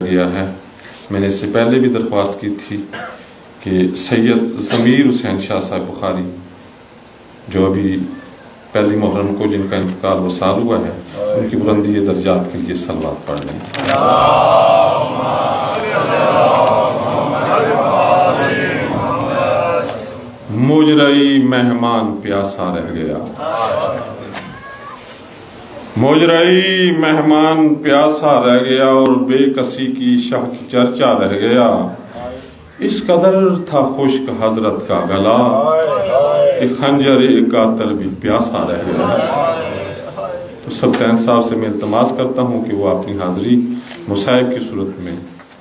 گیا ہے۔ میں نے اس سے پہلے بھی درخواست کی تھی کہ سید ضمیر حسین شاہ صاحب بخاری جو ابھی پہلی محرم کو جن کا انتقال وہ سال ہوا ہے، ان کی بلندی درجات کے لیے صلوات پڑھ لیں۔ مجرئی مہمان پیاسا رہ گیا، مجرئی مہمان پیاسا رہ گیا اور بے کسی کی شاہ کی چرچا رہ گیا۔ اس قدر تھا خشک حضرت کا گلا کہ خنجر قاتل بھی پیاسا رہ گیا۔ تو سلطان صاحب سے میں التماس کرتا ہوں کہ وہ اپنی حاضری مصائب کی صورت میں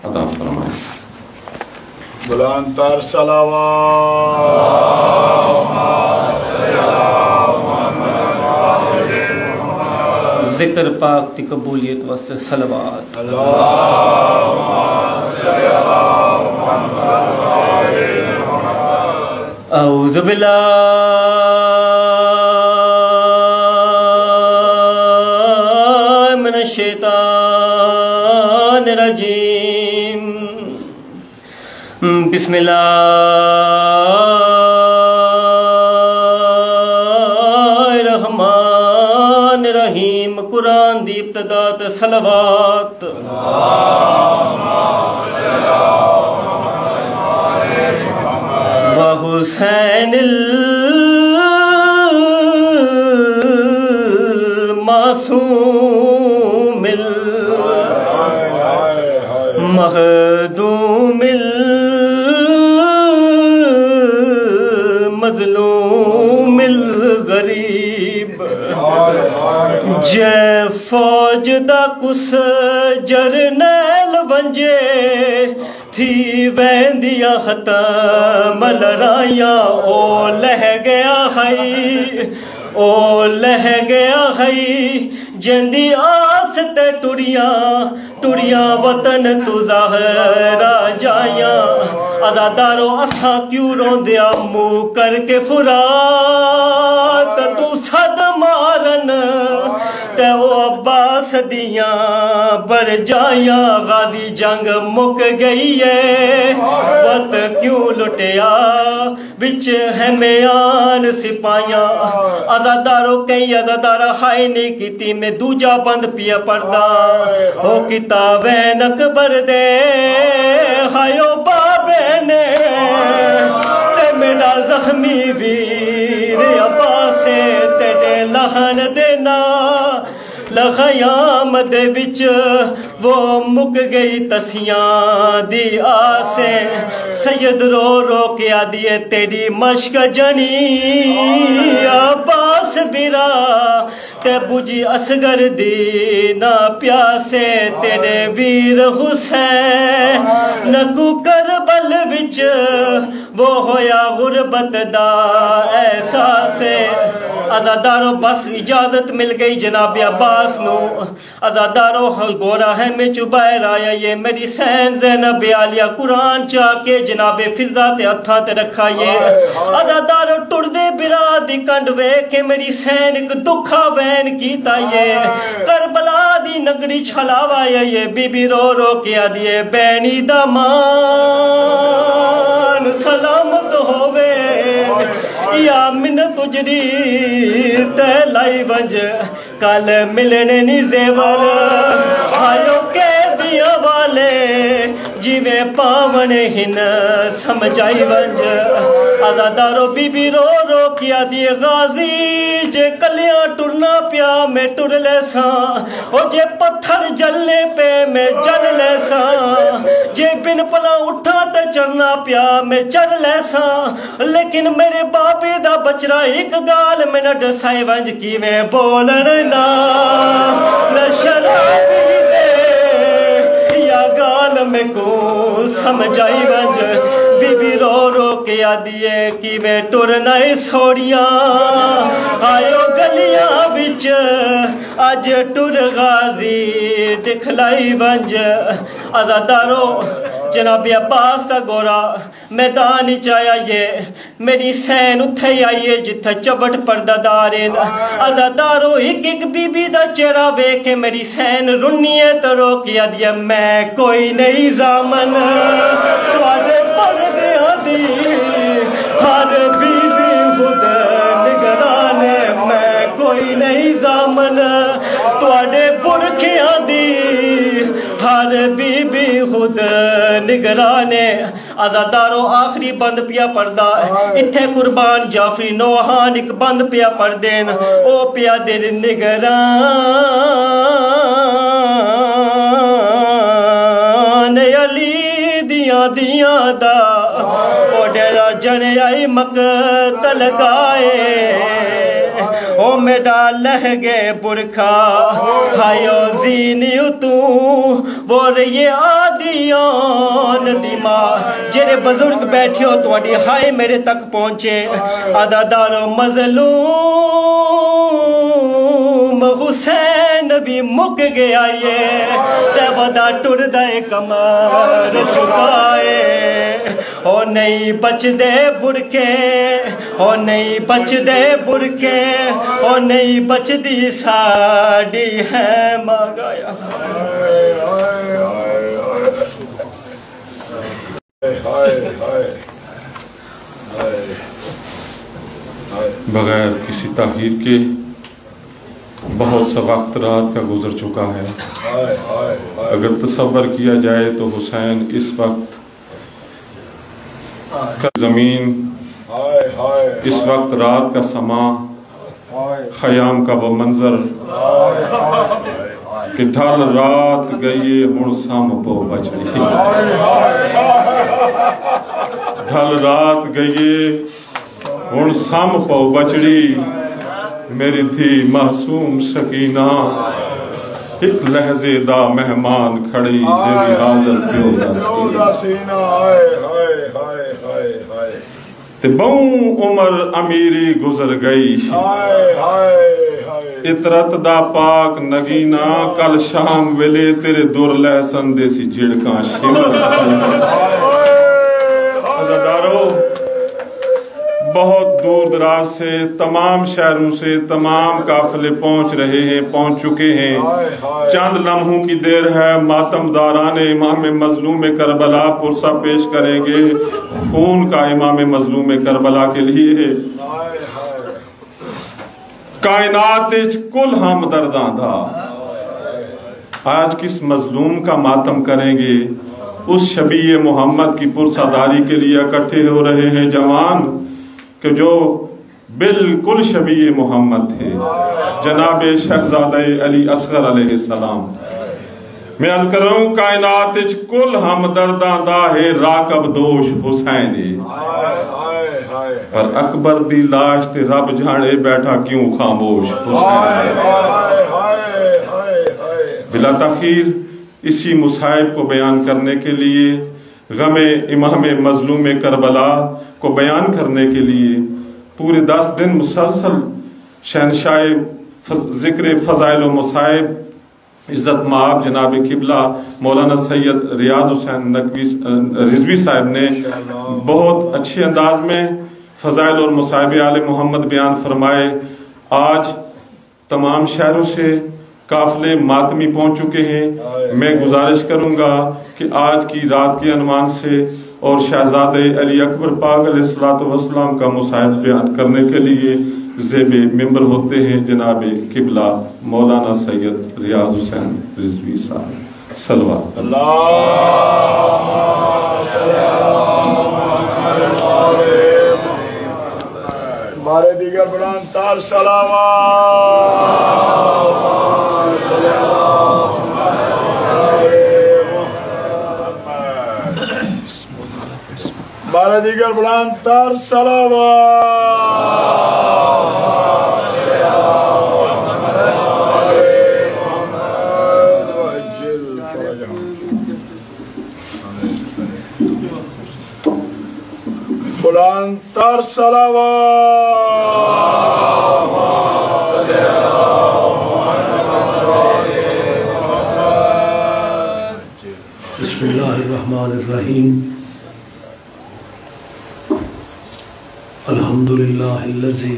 ادا فرمائیں۔ بلند تر صلوات۔ ذکر پاک تی قبولیت واسطے صلوات۔ اعوذ باللہ من الشیطان الرجیم، بسم اللہ الرحمن الرحیم۔ قرآن دی ابتدا تے صلوات۔ وحسین المعصوم المخدوم المظلوم الغریب، جے فوج دا کس جرنیل بنجے تھی ویندیاں ختم لڑائیاں۔ او لہ گیا ہے، او لہ گیا ہے، جندی آس تے ٹڑیاں وطن تو ظاہرہ جائیاں۔ آزادارو اساں کیوں روندیا منہ کر کے فرات، تو صد مارن تے او عباس دیاں بڑھ جائیاں۔ غازی جنگ مک گئی ہے، وقت کیوں لٹیا بچ ہمیان سپاہیاں۔ آزادارو کئی آزادارہ خائی نہیں کیتی، میں دوجا بند پیا پردہ ہو کتابین اکبر دے خائیو بابے نے تے میرا زخمی ویر عباسے تیرے لہن دینا لخیام دے وچ وہ مک گئی تسیاں دی آسیں۔ سید رو رو کے آدیے تیری مشک جنی، عباس برا تے بجی اصغر دینا پیاسے تیرے ویر حسین نکو کربل وچ وہ ہویا غربت دا احساسے۔ آزادارو بس اجازت مل گئی جناب عباس نو، آزادارو گورا ہے میں چبائر آیا یہ میری سین زینب عالیہ قرآن چاہ کے جناب فضا تے ہتھاں تے رکھا یہ۔ آزادارو ٹر دے برا دی کنڈ وے کہ میری سین ایک دکھا وین کیتا یہ۔ کربلا دی نگڑی چھلاوا یہ بی بی رو رو کے آدیے بینی دامان سلامت ہووے یا من تجری تے لائی ونج کل ملنے نی زیور آیو کے دیا والے جیویں پاون ہن سمجھائی ونج۔ آزادارو بی بی رو رو کیا دی غازی جے کلیاں ٹرنا پیا میں ٹر لے ساں، او جے پتھر جلنے پہ میں جل لے ساں، جے بن پلا اٹھا تے چرنا پیا میں چر لے ساں۔ لیکن میرے بابے دا بچرا ایک گال میں نہ ڈسائی ونج کی میں بولن نا شرابی دے یا گال میں کو سمجھائی ونج۔ بی بی رو رو کے آدیے کی میں ٹرنائی سوڑیاں آئیو گلیاں بچ آج ٹر غازی دکھلائی ونج۔ آزادارو جناب عباس دا گورا میدان ہی چایا یہ میری سین اتھے ہی آئیے جتھا چبٹ پردہ دارے ادادارو ایک ایک بی بی دا چہرہ ویکھے میری سین رنیے تو روکیا دیا میں کوئی نہیں زامن تواڈے پردیاں دی ہر بی بی خود نگرانے میں کوئی نہیں زامن تواڈے برکھیاں دی ہر بی بی خود نگرانے آزادارو آخری بند پیا پردہ اتھے قربان جعفری نوحان ایک بند پیا پردین او پیا دیر نگران علی دیاں دا او ڈیرا جنے آئی مقتل گائے او میڈا لہگے برکھا ہائیو زینیو تو وہ رہی آدیان دیما جنہیں بزرگ بیٹھے ہو تو اڈی ہائے میرے تک پہنچے عددارو مظلوم حسین بھی مک گیا یہ تیودا ٹر دے کمر چکائے او نہیں بچ دے برکے او نہیں بچ دے برکے او نہیں بچ دی ساڑی ہے ماگایا بغیر کسی تاخیر کے بہت سا وقت رات کا گزر چکا ہے اگر تصور کیا جائے تو حسین اس وقت کا زمین اس وقت رات کا سما خیام کا وہ منظر کہ ڈھل رات گئیے ہن سام پو بچڑی ڈھل رات گئیے ہن سام پو بچڑی میری تھی معصوم سکینہ ایک لحظے دا مہمان کھڑی دیوی حاضر پیو دا سینہ تے بہوں عمر امیری گزر گئی اطرت دا پاک نگینہ کل شام ویلے تیرے دور لہسن دے سی جھڑکاں شمر عزادارو بہت دور دراز سے تمام شہروں سے تمام قافلے پہنچ رہے ہیں پہنچ چکے ہیں چند لمحوں کی دیر ہے ماتم داران امام مظلوم کربلا پرسہ پیش کریں گے خون کا امام مظلوم کربلا کے لیے کائنات کل ہم درداں تھا آج کس مظلوم کا ماتم کریں گے اس شبیہ محمد کی پرساداری کے لیے اکٹھے ہو رہے ہیں جوان کہ جو بالکل شبیہ محمد تھے جناب شہزادہ علی اصغر علیہ السلام میں عرض کروں کائنات کل ہم درداں دا ہے راکب دوش حسین پر اکبر دی لاش تے رب جھاڑے بیٹھا کیوں خاموش حسین بلا تاخیر اسی مصائب کو بیان کرنے کے لیے غم امام مظلوم کربلا کو بیان کرنے کے لیے پورے 10 دن مسلسل شہنشاہ ذکر فضائل و مصائب عزت مآب جناب قبلہ مولانا سید ریاض حسین رضوی صاحب نے بہت اچھے انداز میں فضائل اور مصائب آل محمد بیان فرمائے آج تمام شہروں سے قافلے ماتمی پہنچ چکے ہیں میں گزارش کروں گا کہ آج کی رات کے عنوان سے اور شہزادہ علی اکبر پاک علیہ السلام کا مصائب بیان کرنے کے لیے زیب ممبر ہوتے ہیں جناب قبلہ مولانا سید ریاض حسین رضوی صاحب صلوات ہمارے دیگر بلند تار صلوات ہمارے دیگر بلند تار صلوات بلند تر صلوات بسم اللہ الرحمن الرحیم الحمدللہ الذی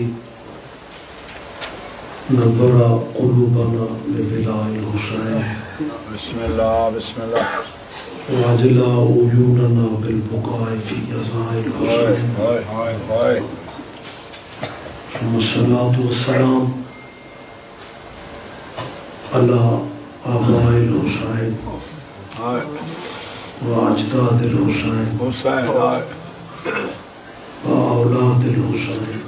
نور قلوبنا بولاء الحسین بسم اللہ بسم اللہ واجلا عیوننا بالبقاء فی عزاء الحسین ثم الصلاة والسلام علی آباء الحسین واجداد الحسین حسین وأولاد الحسين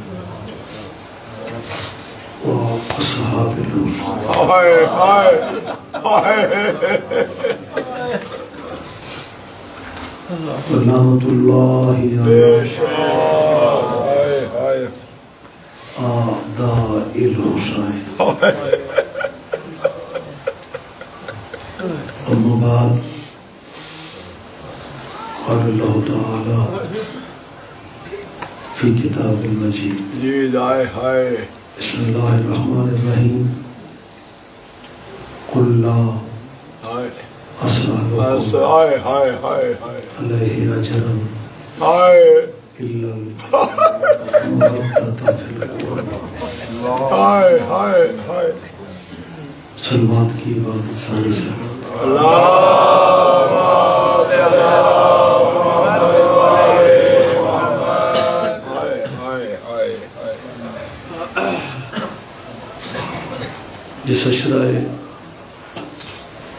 وأصحاب الحسين ولعنة الله على أعداء الحسين أما بعد قال الله تعالى في كتاب المجيد بسم الله الرحمن الرحيم قل لا أسألكم عليه أجرا إلا المودة في القربى صلوات کی عبادت ساری سے جس اشرائے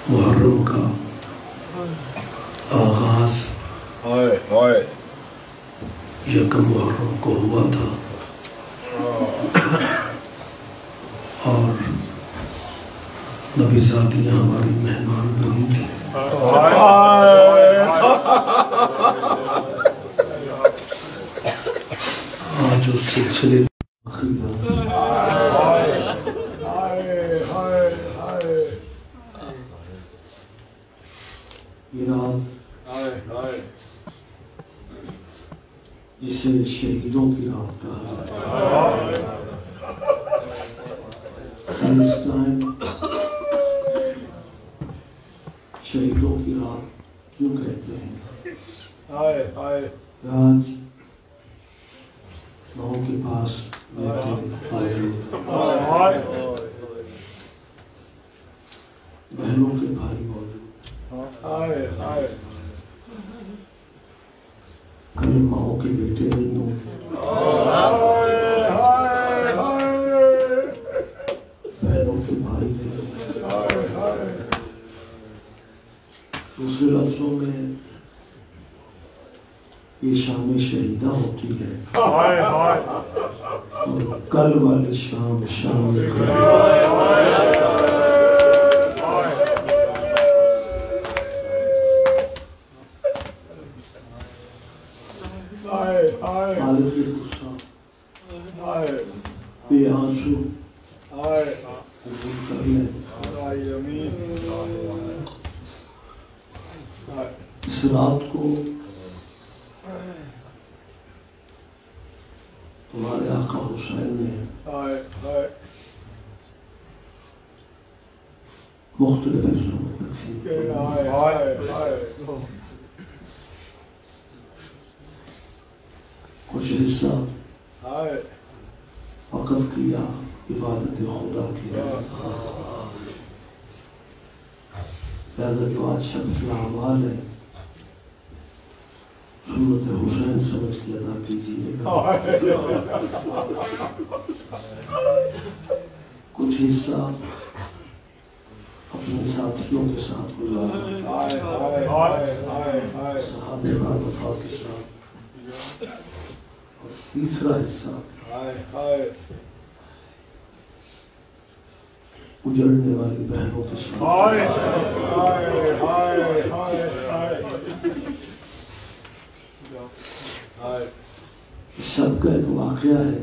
محرم کا آغاز یکم محرم کو ہوا تھا اور نبی زادیاں ہماری مہمان بنی تھی آج اس سلسلے یہ رات جسے شہیدوں کی رات کہا جاتا ہے اس ٹائم شہیدوں کی رات کیوں کہتے ہیں؟ آج ماؤں کے پاس بیٹے موجود بہنوں کے بھائی موجود کبھی ماؤں کے بیٹے نہیں ہوں بہنوں کے بھائی نہیں ہوں دوسرے لفظوں میں یہ شام شہیدہ ہوتی ہے اور کل والی شام مالک غصہ بے آنسو قبول کر لیں اس رات کو تمہارے آقا حسین نے مختلف حصوں میں تقسیم کیا کچھ حصہ وقف کیا عبادت خدا کی لہذا جو آج شب کے اعمال ہے سنت حسین سمجھ کے ادا کیجیے گا کچھ حصہ اپنے ساتھیوں کے ساتھ گزارا صحابہ وفا کے ساتھ اور تیسرا حصہ اجڑنے والی بہنوں کے ساتھ اس سب کا ایک واقعہ ہے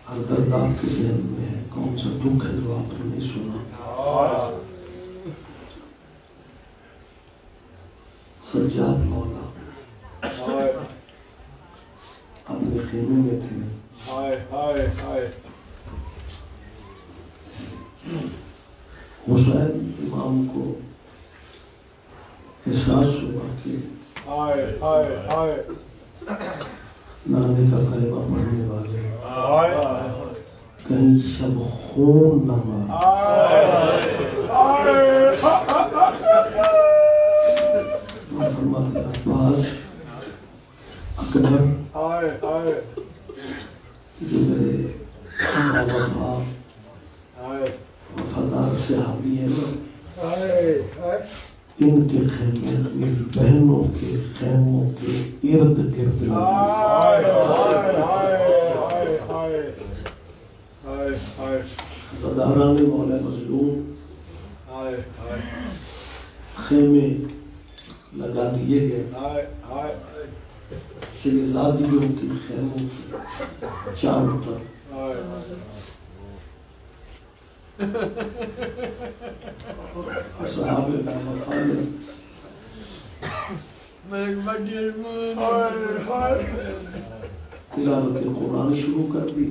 ہر درد آپ کے ذہن میں ہے کون سا دکھ ہے جو آپ نے نہیں سنا سجاد مولا اپنے خیمے میں تھے حسین امام کو احساس ہوا کہ نانے کا کلمہ پڑھنے والے کہیں شب خون نہ مارے فرماتے عباس اکبر جو میرے وفادار صحابی ہیں ان کے خیمے میری بہنوں کے خیموں کے ارد گرد صداران مولا مظلوم خیمے لگا دیے گئے شہزادیوں کے خیموں کے چاروں طرف صحابہ کا مفادر تلاوت قرآن شروع کر دی.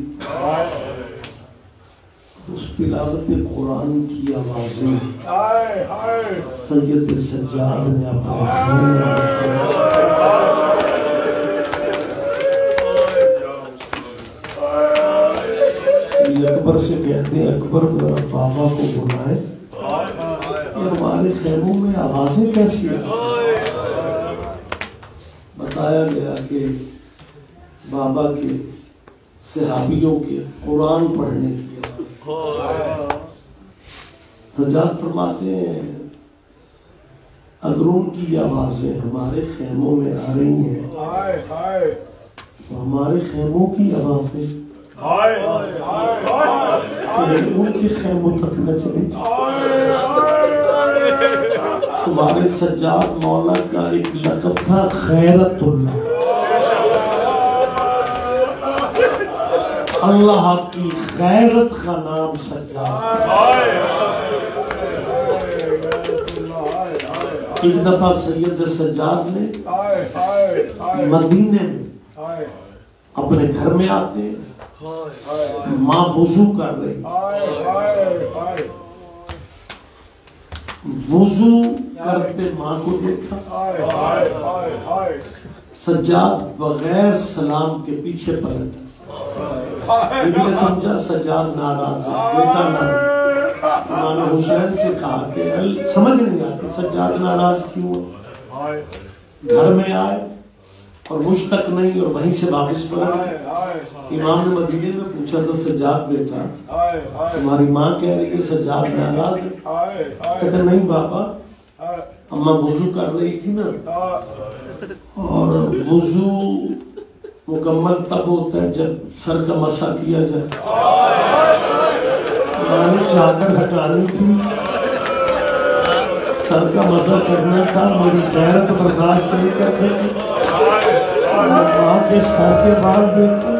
اس تلاوت قرآن کی آوازیں سید سجاد نے اپنے اکبر سے کہتے ہیں اکبر بابا کو بلائیں یہ ہمارے خیموں میں آوازیں کیسی ہیں. بتایا گیا کہ بابا کے صحابیوں کے قرآن پڑھنے کی سجاد فرماتے ہیں اگر ان کی آوازیں ہمارے خیموں میں آ رہی ہیں تو ہمارے خیموں کی آوازیں ان کے خیموں تک نہ چلی تمہارے سجاد مولا کا ایک لقب تھا غیرت اللہ. اللہ کی غیرت کا نام سجاد. ایک دفعہ سید سجاد نے مدینے میں اپنے گھر میں آتے ماں وضو کر رہی وضو کرتے ماں کو دیکھا سجاد بغیر سلام کے پیچھے پلٹا. نے سمجھا سجاد ناراض ہے بیٹا ناراض. امام حسین سے کہا کہ سمجھ نہیں آتی سجاد ناراض کیوں. گھر میں آئے اور مجھ تک نہیں اور وہیں سے واپس پڑا. امام نے مدینے میں پوچھا تھا سجاد بیٹا تمہاری ماں کہہ رہی ہے سجاد ناراض ہے. کہتے نہیں بابا اماں وضو کر رہی تھی نا اور وضو مکمل تب ہوتا ہے جب سر کا مسح کیا جائے. میں نے چادر ہٹانی تھی سر کا مسح کرنا تھا میری غیرت برداشت نہیں کر سکی. ماں کے سر کے بال دیکھو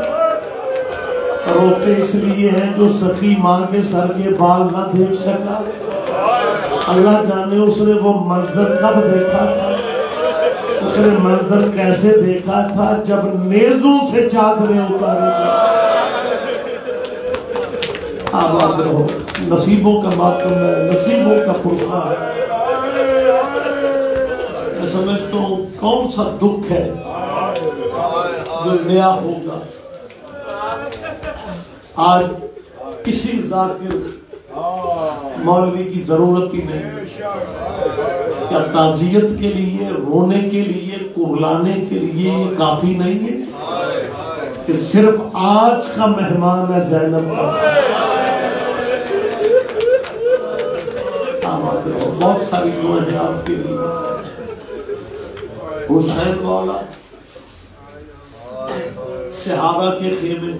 روتے اس لیے ہیں جو سخی ماں کے سر کے بال نہ دیکھ سکا. اللہ جانے اس نے وہ منظر کب دیکھا تھا. اس نے منظر کیسے دیکھا تھا جب نیزوں سے چادریں اتارے گی. آباد رہو. نصیبوں کا ماتم ہے نصیبوں کا پرسہ ہے. میں سمجھتا ہوں کون سا دکھ ہے جو نیا ہوگا. آج کسی ذاکر مولوی کی ضرورت ہی نہیں. کیا تعزیت کے لیے رونے کے لیے کرلانے کے لیے یہ کافی نہیں ہے کہ صرف آج کا مہمان ہے زینب کا. بہت ساری دعائیں ہیں آپ کے لیے. حسین مولا صحابہ کے خیمے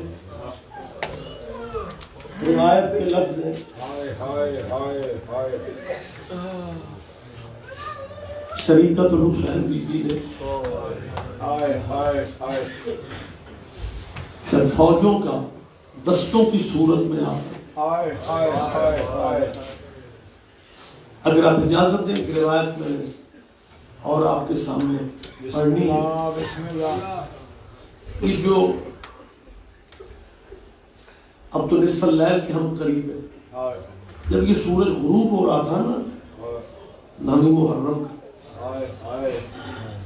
روایت کے لفظ ہیں شریکت الحسین بی بی نے جب فوجوں کا دستوں کی صورت میں آتا اگر آپ اجازت دیں کہ روایت میں اور آپ کے سامنے پڑھنی ہے. یہ جو اب تو نصف اللیل کے ہم قریب ہیں. جب یہ سورج غروب ہو رہا تھا نا نامی محرم کا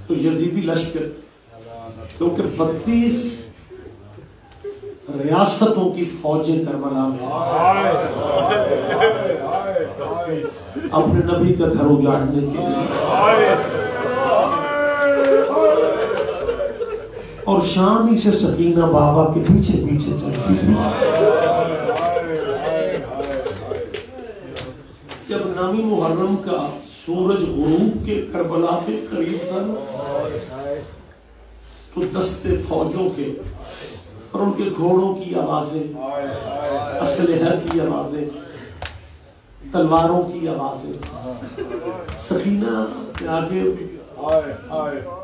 تو یزیدی لشکر کیونکہ 32 ریاستوں کی فوجیں کربلا میں اپنے نبی کا گھر اجاڑنے کے لیے، اور شام ہی سے سکینہ بابا کے پیچھے پیچھے چلتی تھی۔ جب 9 محرم کا سورج غروب کے کربلا کے قریب تھا نا، تو دستے فوجوں کے اور ان کے گھوڑوں کی آوازیں، اسلحہ کی آوازیں، تلواروں کی آوازیں، سکینہ کے آگے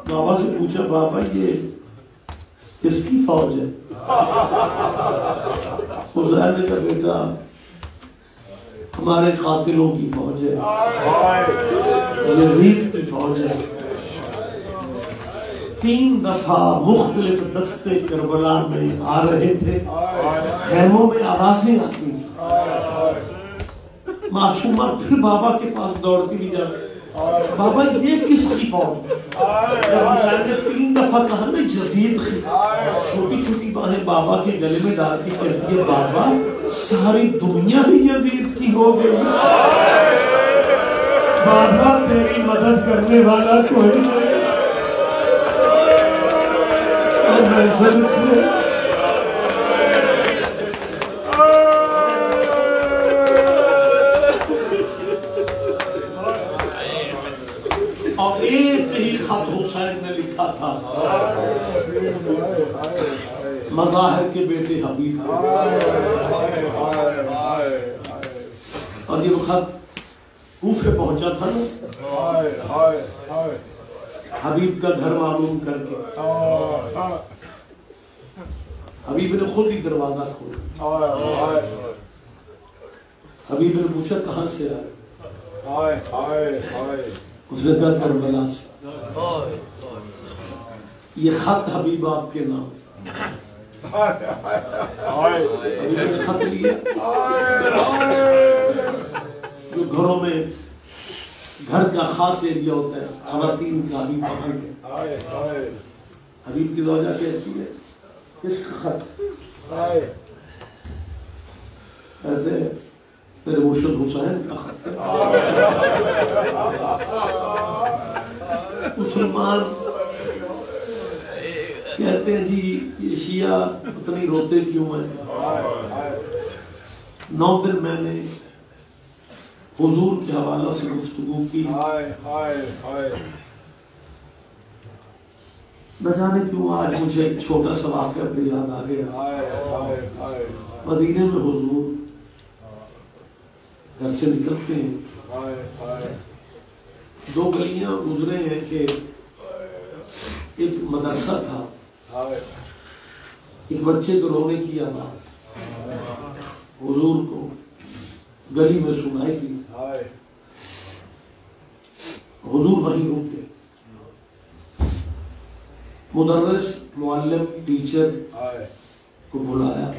بابا سے پوچھا، بابا یہ کس کی فوج ہے؟ حسین نے کہا، بیٹا ہمارے قاتلوں کی فوج ہے، یزید کی فوج ہے۔ 3 دفعہ مختلف دستے کربلا میں آ رہے تھے، خیموں میں آوازیں آتی تھی، معصومہ پھر بابا کے پاس دوڑتی بھی جاتی، بابا یہ کس کی فوج؟ جب حسین نے 3 دفعہ کہا نا یزید کی، چھوٹی چھوٹی باہیں بابا کے گلے میں ڈالتی کہتی ہے، بابا ساری دنیا ہی یزید کی ہو گئی، بابا تیری مدد کرنے والا کوئی نہیں۔ اور ایک ہی خط حسین نے لکھا تھا، مظاہر کے بیٹے حبیب، اور یہ خط کوفے پہنچا تھا نا، حبیب کا گھر معلوم کر کے حبیب نے خود ہی دروازہ کھولا۔ حبیب نے پوچھا کہاں سے آئے؟ اس نے کہا کربلا سے۔ یہ خط حبیب آپ کے نام، حبیب نے خط لیا، جو گھروں میں گھر کا خاص ایریا ہوتا ہے، خواتین کا بھی پکڑ کے حبیب کی زوجہ کہتی ہے، کس کا خط؟ کہتے ہیں میرے مرشد حسین کا خط ہے۔ مسلمان کہتے ہیں جی یہ شیعہ اتنی روتے کیوں ہیں؟ 9 دن میں نے حضور کے حوالہ سے گفتگو کی، نہ جانے کیوں آج مجھے ایک چھوٹا سا واقعہ اپنی یاد آ گیا۔ مدینے میں حضور گھر سے نکلتے ہیں، 2 گلیاں گزرے ہیں کہ ایک مدرسہ تھا، ایک بچے کو رونے کی آواز حضور کو گلی میں سنائی دی، حضور وہیں رک گئے۔ مدرس، معلم، ٹیچر کو بلایا،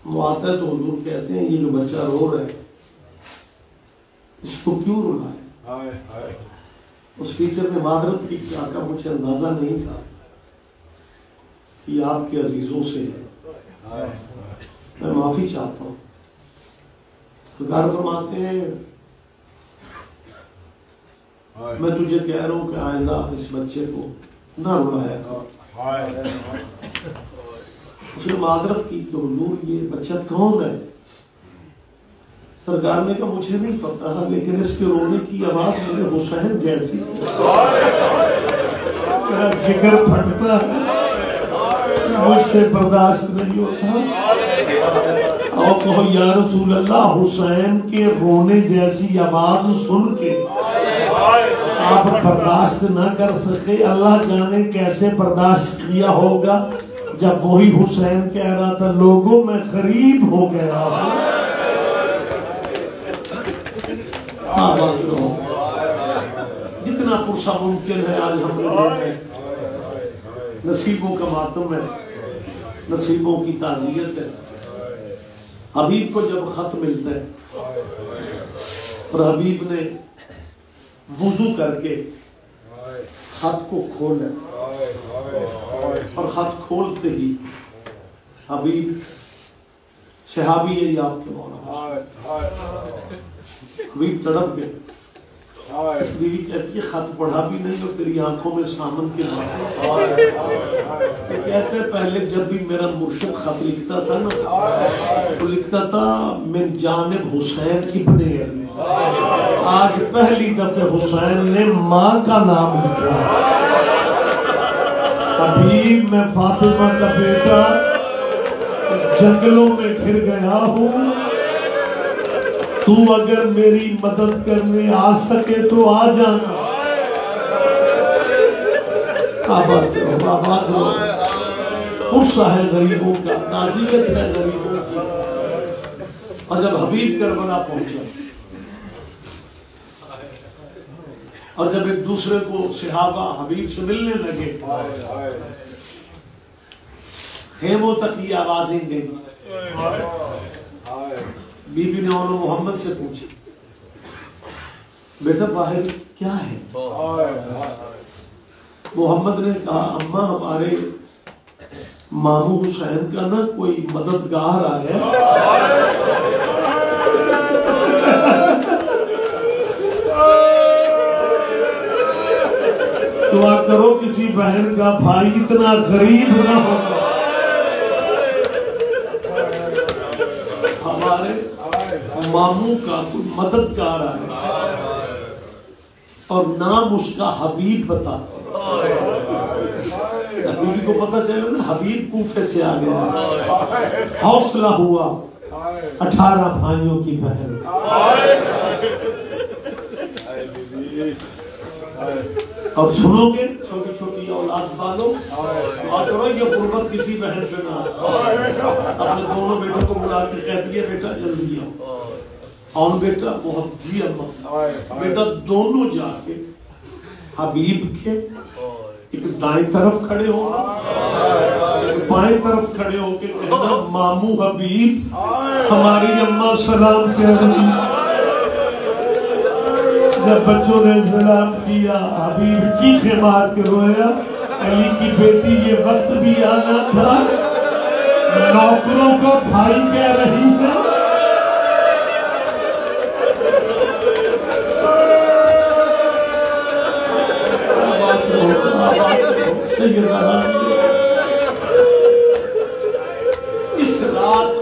وہ آتا ہے تو حضور کہتے ہیں یہ جو بچہ رو رہا ہے اس کو کیوں رلایا؟ اس ٹیچر نے معذرت کی کہ آقا مجھے اندازہ نہیں تھا کہ یہ آپ کے عزیزوں سے ہے، میں معافی چاہتا ہوں۔ سرکار فرماتے ہیں میں تجھے کہہ رہا ہوں کہ آئندہ اس بچے کو نہ رلایا کر۔ اس نے معذرت کی کہ حضور یہ بچہ کون ہے؟ سرکار نے کہا مجھے نہیں پتا لیکن اس کے رونے کی آواز میرے حسین جیسی، میرا جگر پھٹتا ہے، مجھ سے برداشت نہیں ہوتا۔ اور کہو یا رسول اللہ حسین کے رونے جیسی آواز سن کے آپ برداشت نہ کر سکے، اللہ جانے کیسے برداشت کیا ہوگا جب وہی حسین کہہ رہا تھا لوگوں میں غریب ہو گیا ہوں۔ جتنا پرسہ ممکن ہے آج ہم نے نصیبوں کا ماتم ہے، نصیبوں کی تعزیت ہے۔ حبیب کو جب خط ملتا ہے اور حبیب نے وضو کر کے خط کو کھولا اور خط کھولتے ہی حبیب صحابی ہے یہ آپ کے مولا حبیب تڑپ گئے. اس بیوی کہتی ہے خط پڑھا بھی نہیں اور تیری آنکھوں میں سامن کے باتیں. یہ کہتے ہیں پہلے جب بھی میرا مرشد خط لکھتا تھا نا تو لکھتا تھا من جانب حسین ابن علی. آج پہلی دفعہ حسین نے ماں کا نام لکھا. حبیب میں فاطمہ کا بیٹا جنگلوں میں پھر گیا ہوں, تو اگر میری مدد کرنے آ سکے تو آ جانا. آباد رہو آباد رہو. غصہ ہے غریبوں کا, تعزیت ہے غریبوں کی. اور جب حبیب کربلا پہنچا اور جب ایک دوسرے کو صحابہ حبیب سے ملنے لگے, خیموں تک یہ آوازیں گئیں. بی بی نے انہوں محمد سے پوچھی بیٹا باہر کیا ہے؟ محمد نے کہا اماں ہمارے ماموں حسین کا نا کوئی مددگار آیا, دعا کرو کسی بہن کا بھائی اتنا غریب نہ ہوگا. ہمارے ماموں کا کوئی مددگار آیا اور نام اس کا حبیب بتاتا. حبیب کو پتہ چلا نا حبیب کوفے سے آ گیا. حوصلہ ہوا 18 بھائیوں کی بہن. اور سنو گے چھوٹی چھوٹی اولاد والوں, دعا کرو یہ غربت کسی بہن پہ نہ آئے. اپنے دونوں بیٹوں کو بلا کے کہتی ہے بیٹا جلدی آؤ. اور بیٹا بہت جی اماں بیٹا دونوں جا کے حبیب کے ایک دائیں طرف کھڑے ہونا, ایک بائیں طرف کھڑے ہو کے کہنا ماموں حبیب ہماری اماں سلام کہہ رہی. جب بچوں نے سلام کیا حبیب چیخے مار کے رویا. علی کی بیٹی یہ وقت بھی آنا تھا, نوکروں کو بھائی کہہ رہی ہے. اس رات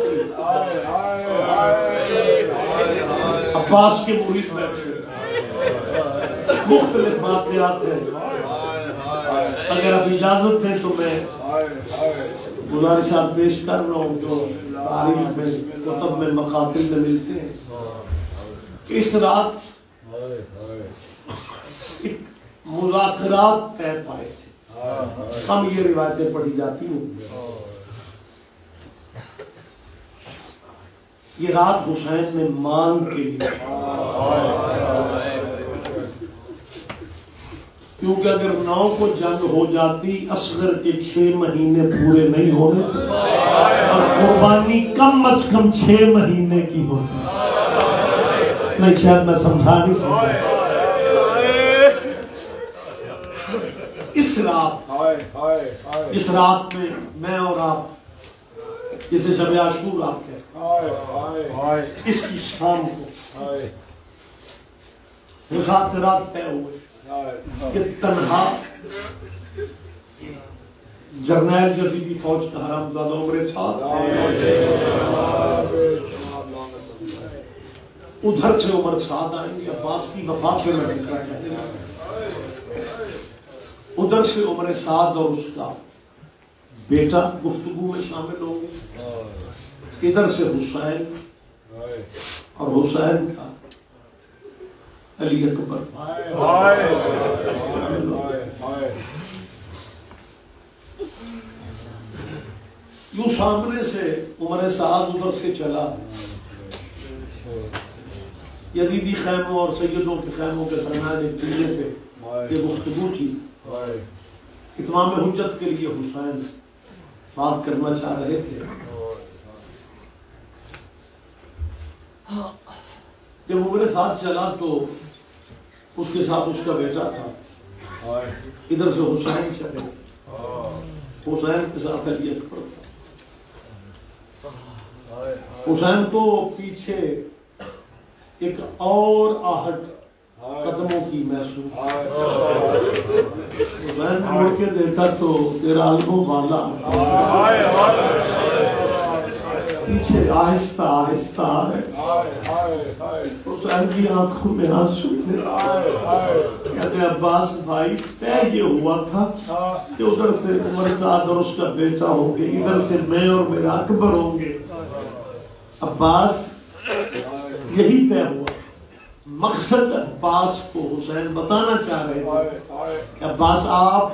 عباس کے مرید بیٹھے, مختلف واقعات ہیں. اگر آپ اجازت دیں تو میں گزارشات پیش کر رہا ہوں جو تاریخ میں کتب میں مقاتل میں ملتے ہیں کہ اس رات ایک مذاکرات طے پائے تھے. ہم یہ روایتیں پڑھی جاتی ہیں. یہ رات حسین نے مانگ کے لیے, کیونکہ اگر 9 کو جنگ ہو جاتی اصغر کے 6 مہینے پورے نہیں ہونے تھے اور قربانی کم از کم 6 مہینے کی ہوتی. نہیں شاید میں سمجھا نہیں سکتا. اس رات میں میں اور آپ جسے شب عاشور آپ کہتے ہیں, اس کی شام کو مذاکرات طے ہوئے کہ تنہا جرنیل جدیدی فوج کا حرامزادہ عمر سعد ادھر سے عمر سعد آئیں گے. عباس کی وفات پہ میں ذکر کہتے ہیں. ادھر سے عمر سعد اور اس کا بیٹا گفتگو میں شامل ہوں گے. ادھر سے حسین اور حسین کا علی اکبر شامل ہوں گے. یوں سامنے سے عمر سعد ادھر سے چلا, یزیدی خیموں اور سیدوں کے خیموں کے درمیان ایک ٹیلے پہ یہ گفتگو تھی. اتمام حجت کے لیے حسین بات کرنا چاہ رہے تھے. جب عمر سعد چلا تو اس کے ساتھ اس کا بیٹا تھا، ادھر سے حسین چلے، حسین کے ساتھ علی اکبر تھا۔ حسین کو پیچھے ایک اور آہٹ قدموں کی محسوس، حسین نے مڑ کے دیکھا تو تیرا علم والا پیچھے آہستہ آہستہ آ رہے، حسین کی آنکھوں میں آنسو تھے، کہتے عباس بھائی طے یہ ہوا تھا کہ ادھر سے عمر سعد اور اس کا بیٹا ہوں گے، ادھر سے میں اور میرا اکبر ہوں گے۔ عباس یہی طے ہوا۔ مقصد عباس کو حسین بتانا چاہ رہے تھے کہ عباس آپ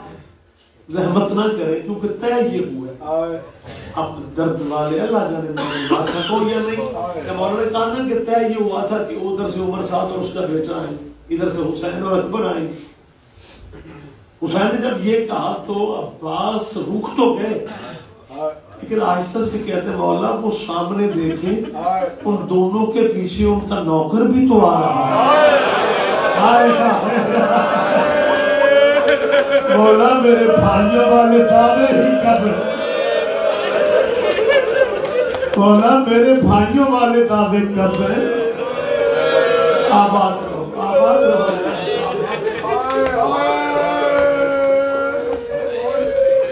زحمت نہ کریں کیونکہ طے یہ ہوا ہے، اب درد والے اللہ جانے میں بات سکو یا نہیں۔ جب انہوں نے کہا نا کہ طے یہ ہوا تھا کہ ادھر سے عمر سعد اور اس کا بیٹا آئیں، ادھر سے حسین اور اکبر آئیں، حسین نے جب یہ کہا تو عباس رک تو گئے، لیکن آہستہ سے کہتے مولا وہ سامنے دیکھیں ان دونوں کے پیچھے ان کا نوکر بھی تو آ رہا ہے، مولا میرے بھائیوں والے دعوے ہی کب، مولا میرے بھائیوں والے دعوے کب ہیں، آباد رہو آباد رہو۔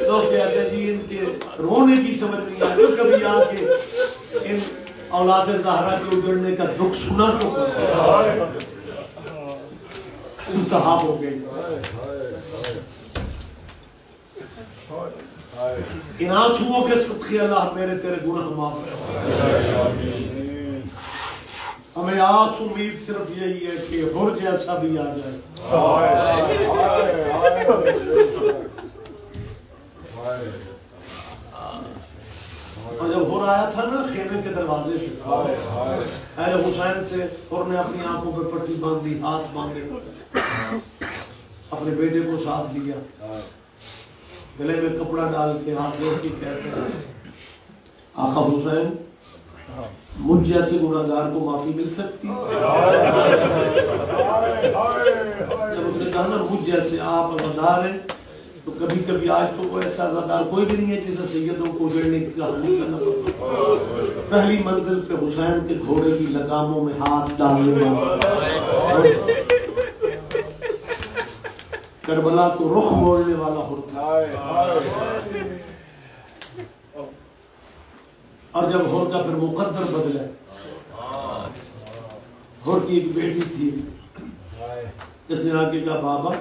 لوگ کہتے ہیں جی ان کے رونے کی سمجھ نہیں آئی، تو کبھی آ کے ان اولاد زہرا کے اجڑنے کا دکھ سنا تو انتہا ہو گئی۔ ان آنسوؤں کے صدقے اللہ میرے تیرے گناہ معاف کرے۔ ہمیں آس امید صرف یہی ہے کہ حر جیسا بھی آ جائے۔ اور جب حر آیا تھا نا خیمے کے دروازے پہ، اہل حسین سے حر نے اپنی آنکھوں پہ پٹی باندھی، ہاتھ باندھے، اپنے بیٹے کو ساتھ لیا، گلے میں کپڑا ڈال کے ہاتھ جوڑ کے کہتے ہیں آقا حسین مجھ جیسے گناہگار کو معافی مل سکتی؟ جب اس نے کہا نا مجھ جیسے آپ عزادار ہیں تو کبھی کبھی آج تو کوئی ایسا عزادار کوئی بھی نہیں ہے جسے سیدوں کو اجڑنے کی کہانی کرنا پڑتا۔ پہلی منزل پہ حسین کے گھوڑے کی لگاموں میں ہاتھ ڈالنے والا، کربلا کو رخ موڑنے والا ہوتا، اور جب حر کا پھر مقدر بدلا، حر کی ایک بیٹی تھی جس نے آگے کہا بابا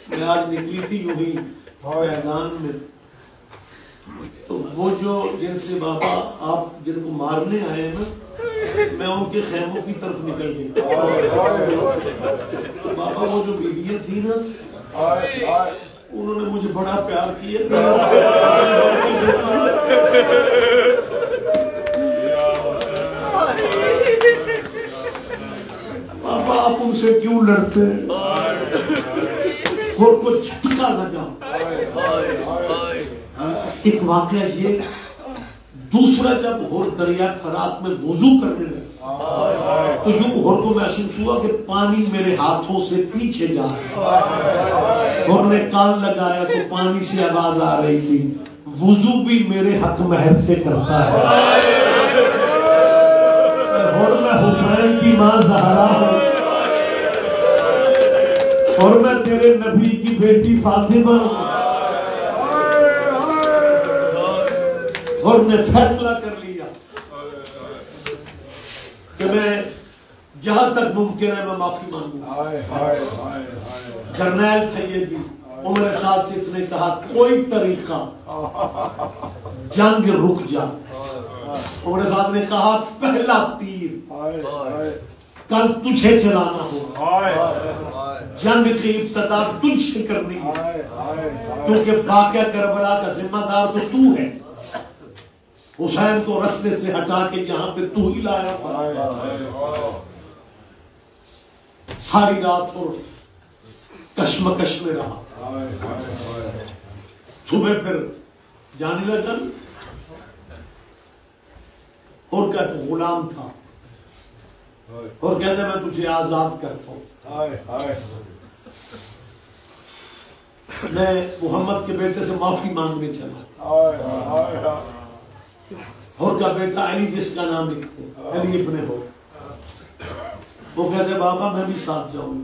میں آج نکلی تھی یوں ہی میدان میں، تو وہ جو جن سے بابا آپ جن کو مارنے آئے نا میں ان کے خیموں کی طرف نکل گئی، بابا وہ جو بیویاں تھی نا انہوں نے مجھے بڑا پیار کیا، بابا آپ ان سے کیوں لڑتے ہیں؟ حر کو جھٹکا لگا۔ ایک واقعہ یہ، دوسرا جب حر دریا فرات میں وضو کرنے لگا تو یوں حر کو محسوس ہوا کہ پانی میرے ہاتھوں سے پیچھے جا رہا ہے، حر نے کان لگایا تو پانی سے آواز آ رہی تھی وضو بھی میرے حق مہر سے کرتا ہے۔ حر میں حسین کی ماں زہرا ہوں، اور میں تیرے نبی کی بیٹی فاطمہ ہوں۔ حر نے فیصلہ کر لیا کہ میں جہاں تک ممکن ہے میں معافی مانگوں۔ جرنیل تھے یہ بھی، عمر سعد سے اس نے کہا کوئی طریقہ جنگ رک جا۔ عمر سعد نے کہا پہلا تیر کل تجھے چلانا ہوگا، جنگ کی ابتدا تجھ سے کرنی ہے، کیونکہ واقعہ کربلا کا ذمہ دار تو تو ہے، حسین کو رستے سے ہٹا کے یہاں پہ تو ہی لایا تھا۔ ساری رات اور کشمکش میں رہا، صبح پھر جانے لگا، اور کا ایک غلام تھا اور کہتے میں تجھے آزاد کرتا ہوں. میں محمد کے بیٹے سے معافی مانگنے چلا. ہور کا بیٹا علی جس کا نام لکھتے علی ابن ہو، وہ کہتے بابا میں بھی ساتھ جاؤں.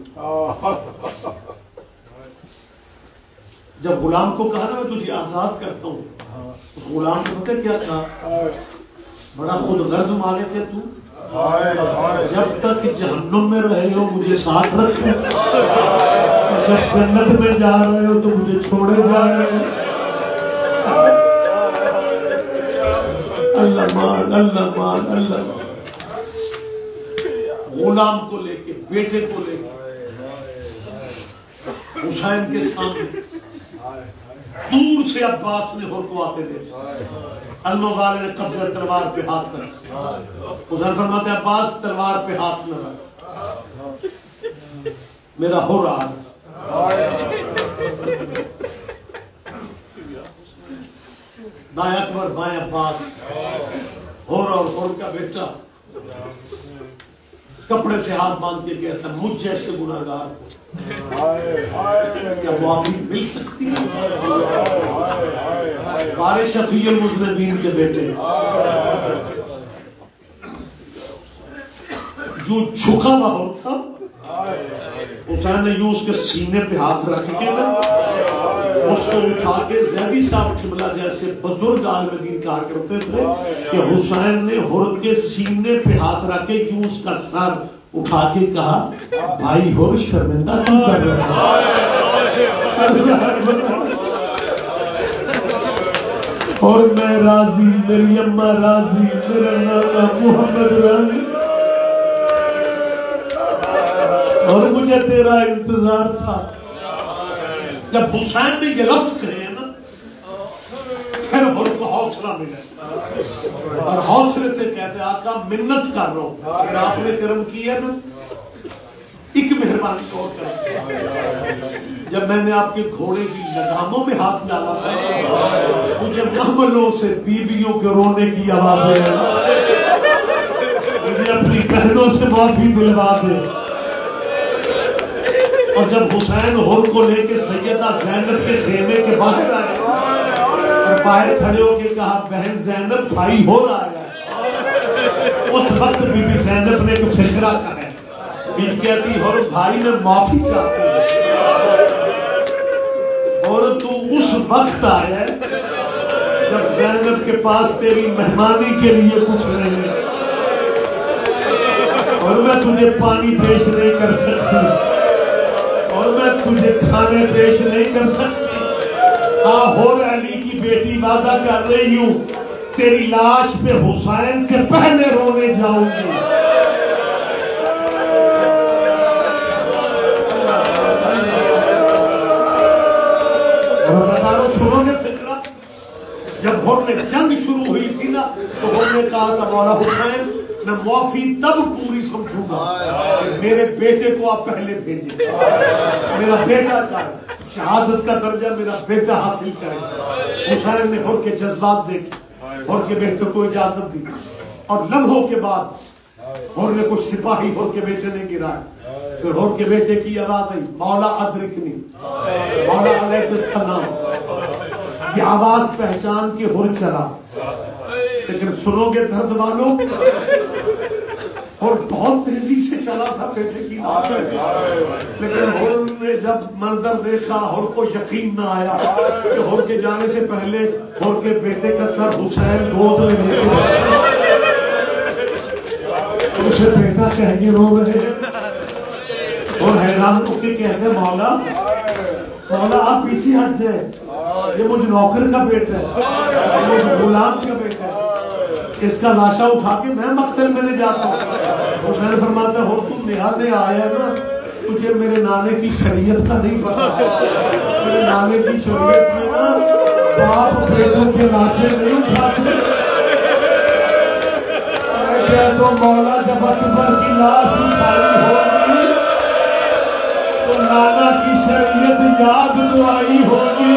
جب غلام کو کہا نا میں تجھے آزاد کرتا ہوں، اس غلام کو پتہ کیا کہا؟ بڑا خود غرض مالک ہے تو، جب تک جہنم میں رہے ہو مجھے ساتھ رکھو، جب جنت میں جا رہے ہو تو مجھے چھوڑے جا رہے ہو. اللہ مان اللہ مان اللہ مان. غلام کو لے کے بیٹے کو لے کے حسین کے سامنے دور سے عباس نے ہور کو آتے دیکھا. علم والے نے قبضہ تلوار پہ ہاتھ رکھا. حسین فرماتے ہیں عباس تلوار پہ ہاتھ نہ رکھ، میرا ہور آ رہا. دائیں اکبر بائیں عباس، ہور اور ہور کا بیٹا کپڑے سے ہاتھ باندھ کے کہتا مجھ جیسے گناہگار کو کیا معافی مل سکتی ہے؟ بارے شفیع المذنبین کے بیٹے جو جھکا ہوا ہوتا، حسین نے یوں اس کے سینے پہ ہاتھ رکھ کے نا اس کو اٹھا کے زیدی صاحب قبلہ جیسے بزرگ عالم دین کہا کرتے تھے کہ حسین نے ہر کے سینے پہ ہاتھ رکھ کے یوں اس کا سر اٹھا کے کہا بھائی ہو شرمندہ کیوں کر رہا اور میں راضی، میری اماں راضی، میرا نانا محمد راضی، اور مجھے تیرا انتظار تھا. جب حسین نے یہ لفظ کہے نا پھر ہر کو حوصلہ ملے اور حوصلے سے کہتے آقا منت کر رہا ہوں اگر آپ نے کرم کیا نا ایک مہربانی اور کریں. جب میں نے آپ کے گھوڑے کی لگاموں میں ہاتھ ڈالا تھا مجھے محملوں سے بیویوں کے رونے کی آواز ہے، مجھے اپنی بہنوں سے معافی دلوا دے. اور جب حسین ہور کو لے کے سیدہ زینب کے خیمے کے باہر آئے اور باہر کھڑے ہو کے کہا بہن زینب بھائی ہور آیا، اس وقت بی بی زینب نے ایک فکرہ کہا ہے. بی بی کہتی ہور بھائی میں معافی چاہتی ہوں اور تو اس وقت آیا ہے جب زینب کے پاس تیری مہمانی کے لیے کچھ نہیں ہے اور میں تجھے پانی پیش نہیں کر سکتی اور میں تجھے کھانے پیش نہیں کر سکتی. ہاں ہور علی کی بیٹی وعدہ کر رہی ہوں تیری لاش پہ حسین سے پہلے رونے جاؤں گی. اور بتا رہا سنو گے فکرہ، جب ہور میں جنگ شروع ہوئی تھی نا تو ہور نے کہا تھا مولا حسین میں معافی تب پوری سمجھوں گا میرے بیٹے کو آپ پہلے بھیجیں، میرا بیٹا کا شہادت کا درجہ میرا بیٹا حاصل کرے. حسین نے ہور کے جذبات دیکھے، ہور کے بیٹے کو اجازت دی اور لمحوں کے بعد ہور نے کچھ سپاہی ہور کے بیٹے نے گرائے. پھر ہور کے بیٹے کی آواز آئی مولا ادرکنی، مولا علیہ السلام. یہ آواز پہچان کے ہور چلا. لیکن سنو گے درد والوں اور بہت تیزی سے چلا تھا بیٹے کی لاش، لیکن ہور نے جب منظر دیکھا ہور کو یقین نہ آیا کہ ہور کے جانے سے پہلے ہور کے بیٹے کا سر حسین گود میں لے کے اسے بیٹا کہہ کے رو رہے ہیں اور حیران ہو کے کہتے مولا مولا آپ پیچھے ہٹ جائے، یہ مجھ نوکر کا بیٹا ہے، یہ مجھ غلام کا بیٹا ہے، اس کا لاشا اٹھا کے میں مقتل میں لے جاتا ہوں. حسین فرماتا ہو تم نہانے آیا نا تجھے میرے نانے کی شریعت کا نہیں پتا. میرے نانے کی شریعت میں نا باپ بیٹوں کے لاشے نہیں اٹھاتے. میں کہتا ہوں مولا جب اکبر کی لاش اٹھائی ہوگی تو نانا کی شریعت یاد تو آئی ہوگی.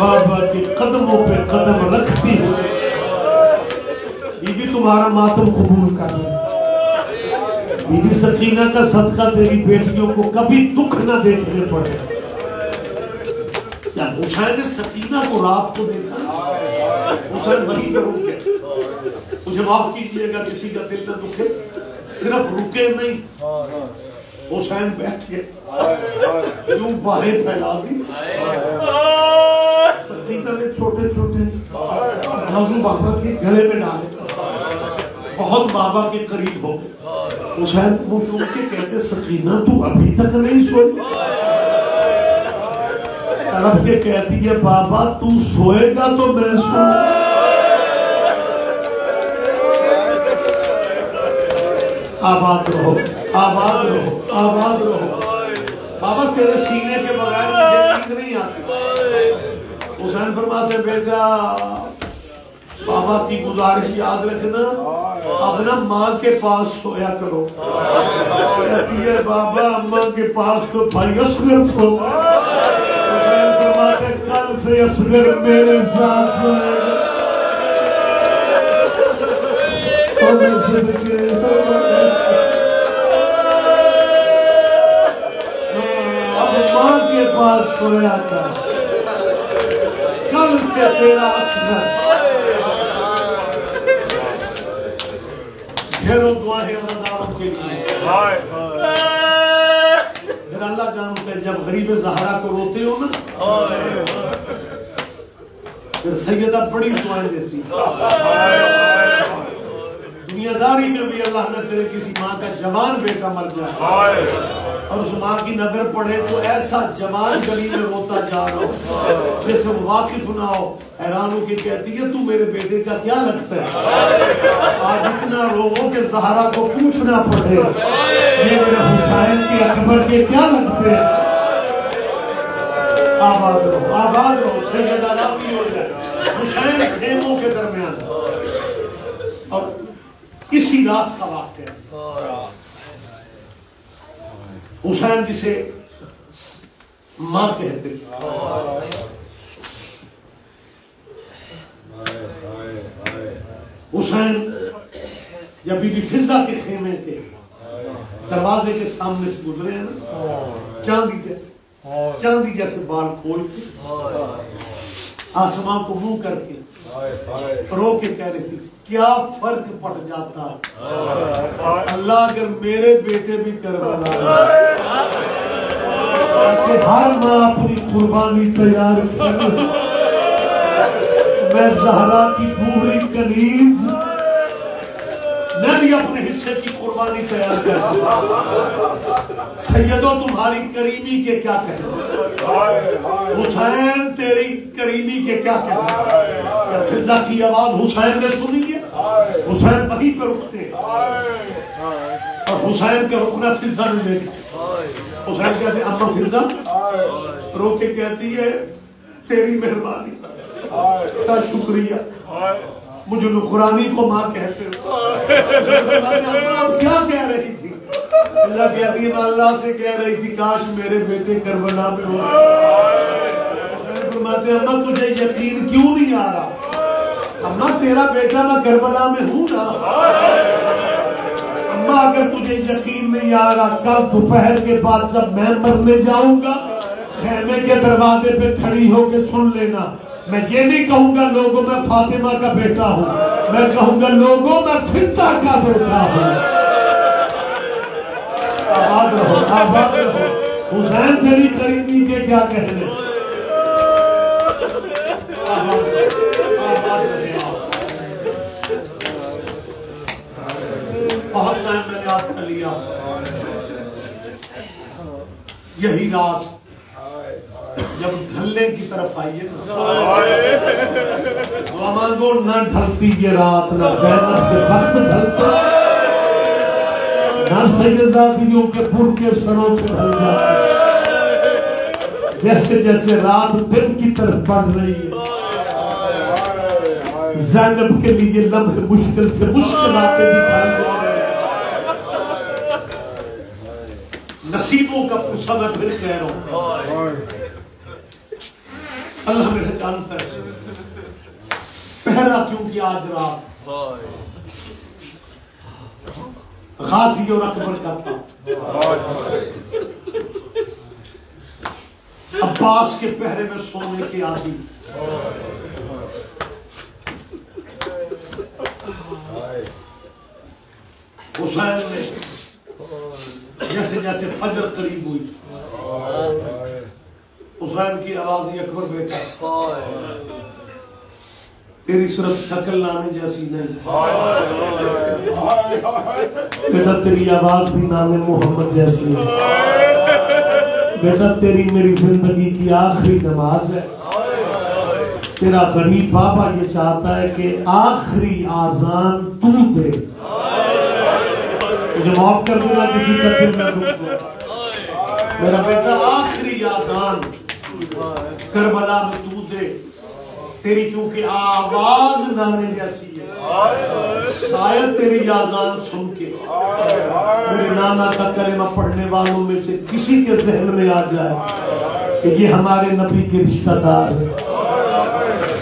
بابا کے قدموں پہ قدم رکھتی ہوں، بی بی تمہارا ماتم قبول کر لیں، بی بی سکینہ کا صدقہ تیری بیٹیوں کو کبھی دکھ نہ دیکھنے پڑے۔ کیا حسین نے سکینہ کو رات کو دیکھا؟ حسین وہیں پہ رک گئے، مجھے معاف کیجئے گا کسی کا دل نہ دکھے، صرف رکے نہیں، حسین بیٹھ گئے، یوں باہیں پھیلا دی، سکینہ نے چھوٹے چھوٹے بازو بابا کے گلے میں ڈالے، بہت بابا کے قریب ہو گئے۔ حسین پوچھوں کے کہتے سکینہ تو ابھی تک نہیں سوئی؟ تڑپ کے کہتی ہے بابا تو سوئے گا تو میں سوؤں۔ آباد رہو، آباد رہو، آباد رہو، بابا تیرے سینے کے بغیر مجھے نیند نہیں آتی۔ حسین فرماتے بیٹا بابا کی گزارش یاد رکھنا، اپنا ماں کے پاس سویا کرو۔ کہتی ہے بابا اماں کے پاس تو بھائی اصغر سو۔ حسین فرماتے کل سے اصغر میرے ساتھ سوئے گا۔ ماں کے پاس سویا تھا، کل سے تیرا اصغر۔ ڈھیروں دعائیں رمضان کے لیے، پھر اللہ جانتے ہیں جب غریب زہرا کو روتے ہو نا، پھر سیدہ بڑی دعائیں دیتی۔ دنیا داری میں بھی اللہ نہ کرے کسی ماں کا جوان بیٹا مر جائے اور اس ماں کی نظر پڑے تو ایسا جوان گلی میں روتا جا رہا ہو جیسے وہ واقف نہ ہو، حیران ہو کے کہتی ہے تو میرے بیٹے کا کیا لگتا ہے؟ آج اتنا رو کہ زہرا کو پوچھنا پڑے یہ میرے حسین کے اکبر کے کیا لگتے ہیں؟ آباد رہو، آباد رہو، سیدہ راضی ہو جائے۔ حسین خیموں کے درمیان، اور اسی رات کا واقعہ حسین جسے ماں کہتے حسین یا بی بی فضہ کے خیمے کے دروازے کے سامنے سے گزرے ہیں نا، چاندی جیسے بال کھول کے آسمان کو منہ کر کے رو کے کہہ رہی تھی کیا فرق پڑ جاتا اللہ اگر میرے بیٹے بھی کربلا ایسے ہر ماں اپنی قربانی تیار کر، میں زہرا کی بوڑھی کنیز میں بھی اپنے حصے کی قربانی تیار کر۔ سیدوں تمہاری کریمی کے کیا کہنا، حسین تیری کریمی کے کیا کہنا۔ فضہ کی آواز حسین نے سنی ہے، حسین وہیں پہ رکتے اور حسین کا رکنا فضہ نے دیکھا۔ حسین کہتے اماں فضہ رو کے کہتی ہے تیری مہربانی کا شکریہ، مجھے نکرانی کو ماں کہتے ہو۔ آپ کیا کہہ رہی تھی؟ اللہ کہتی ہے میں اللہ سے کہہ رہی تھی کاش میرے بیٹے کربلا میں ہو۔ فرماتے ہیں اماں تجھے یقین کیوں نہیں آ رہا؟ اماں تیرا بیٹا میں کربلا میں ہوں نا۔ اماں اگر تجھے یقین نہیں آ رہا کل دوپہر کے بعد جب میں مرنے جاؤں گا خیمے کے دروازے پہ کھڑی ہو کے سن لینا، میں یہ نہیں کہوں گا لوگوں میں فاطمہ کا بیٹا ہوں، میں کہوں گا لوگوں میں فضہ کا بیٹا ہوں۔ آباد رہو، آباد رہو، حسین تیری کریمی کے کیا کہنے۔ آباد رہو، بہت ٹائم میں نے آپ کا لیا۔ یہی رات جب ڈھلنے کی طرف آئیے دعا مانگو نہ ڈھلتی یہ رات، نہ زینب کے بخت ڈھلتا، نہ سیدزادیوں کے پر کے سروں سے ڈھل جاتی، جیسے جیسے رات دن کی طرف بڑھ رہی ہے زینب کے لیے لمحے مشکل سے مشکلاتیں بھی ڈھل رہی ہیں۔ نصیبوں کا پرسہ میں پھر کہہ رہا ہوں، اللہ میرے چاند تک پہرا کیونکہ آج رات غازی اور اکبر کا تھا، عباس کے پہرے میں سونے کے عادی، حسین نے جیسے جیسے فجر قریب ہوئی حسین کی آواز دی اکبر بیٹا تیری صرف شکل نانے جیسی نہیں، بیٹا تیری آواز بھی نانے محمد جیسی ہے، بیٹا تیری میری زندگی کی آخری نماز ہے، تیرا غریب بابا یہ چاہتا ہے کہ آخری آذان تو دے، مجھے معاف کر دینا کسی کا دل میں دکھ دے، میرا بیٹا آخری آذان کربلا میں تو دے، تیری کیونکہ آواز نانے جیسی ہے، شاید تیری آذان سن کے میرے نانا کا کلمہ پڑھنے والوں میں سے کسی کے ذہن میں آ جائے کہ یہ ہمارے نبی کے رشتہ دار ہیں،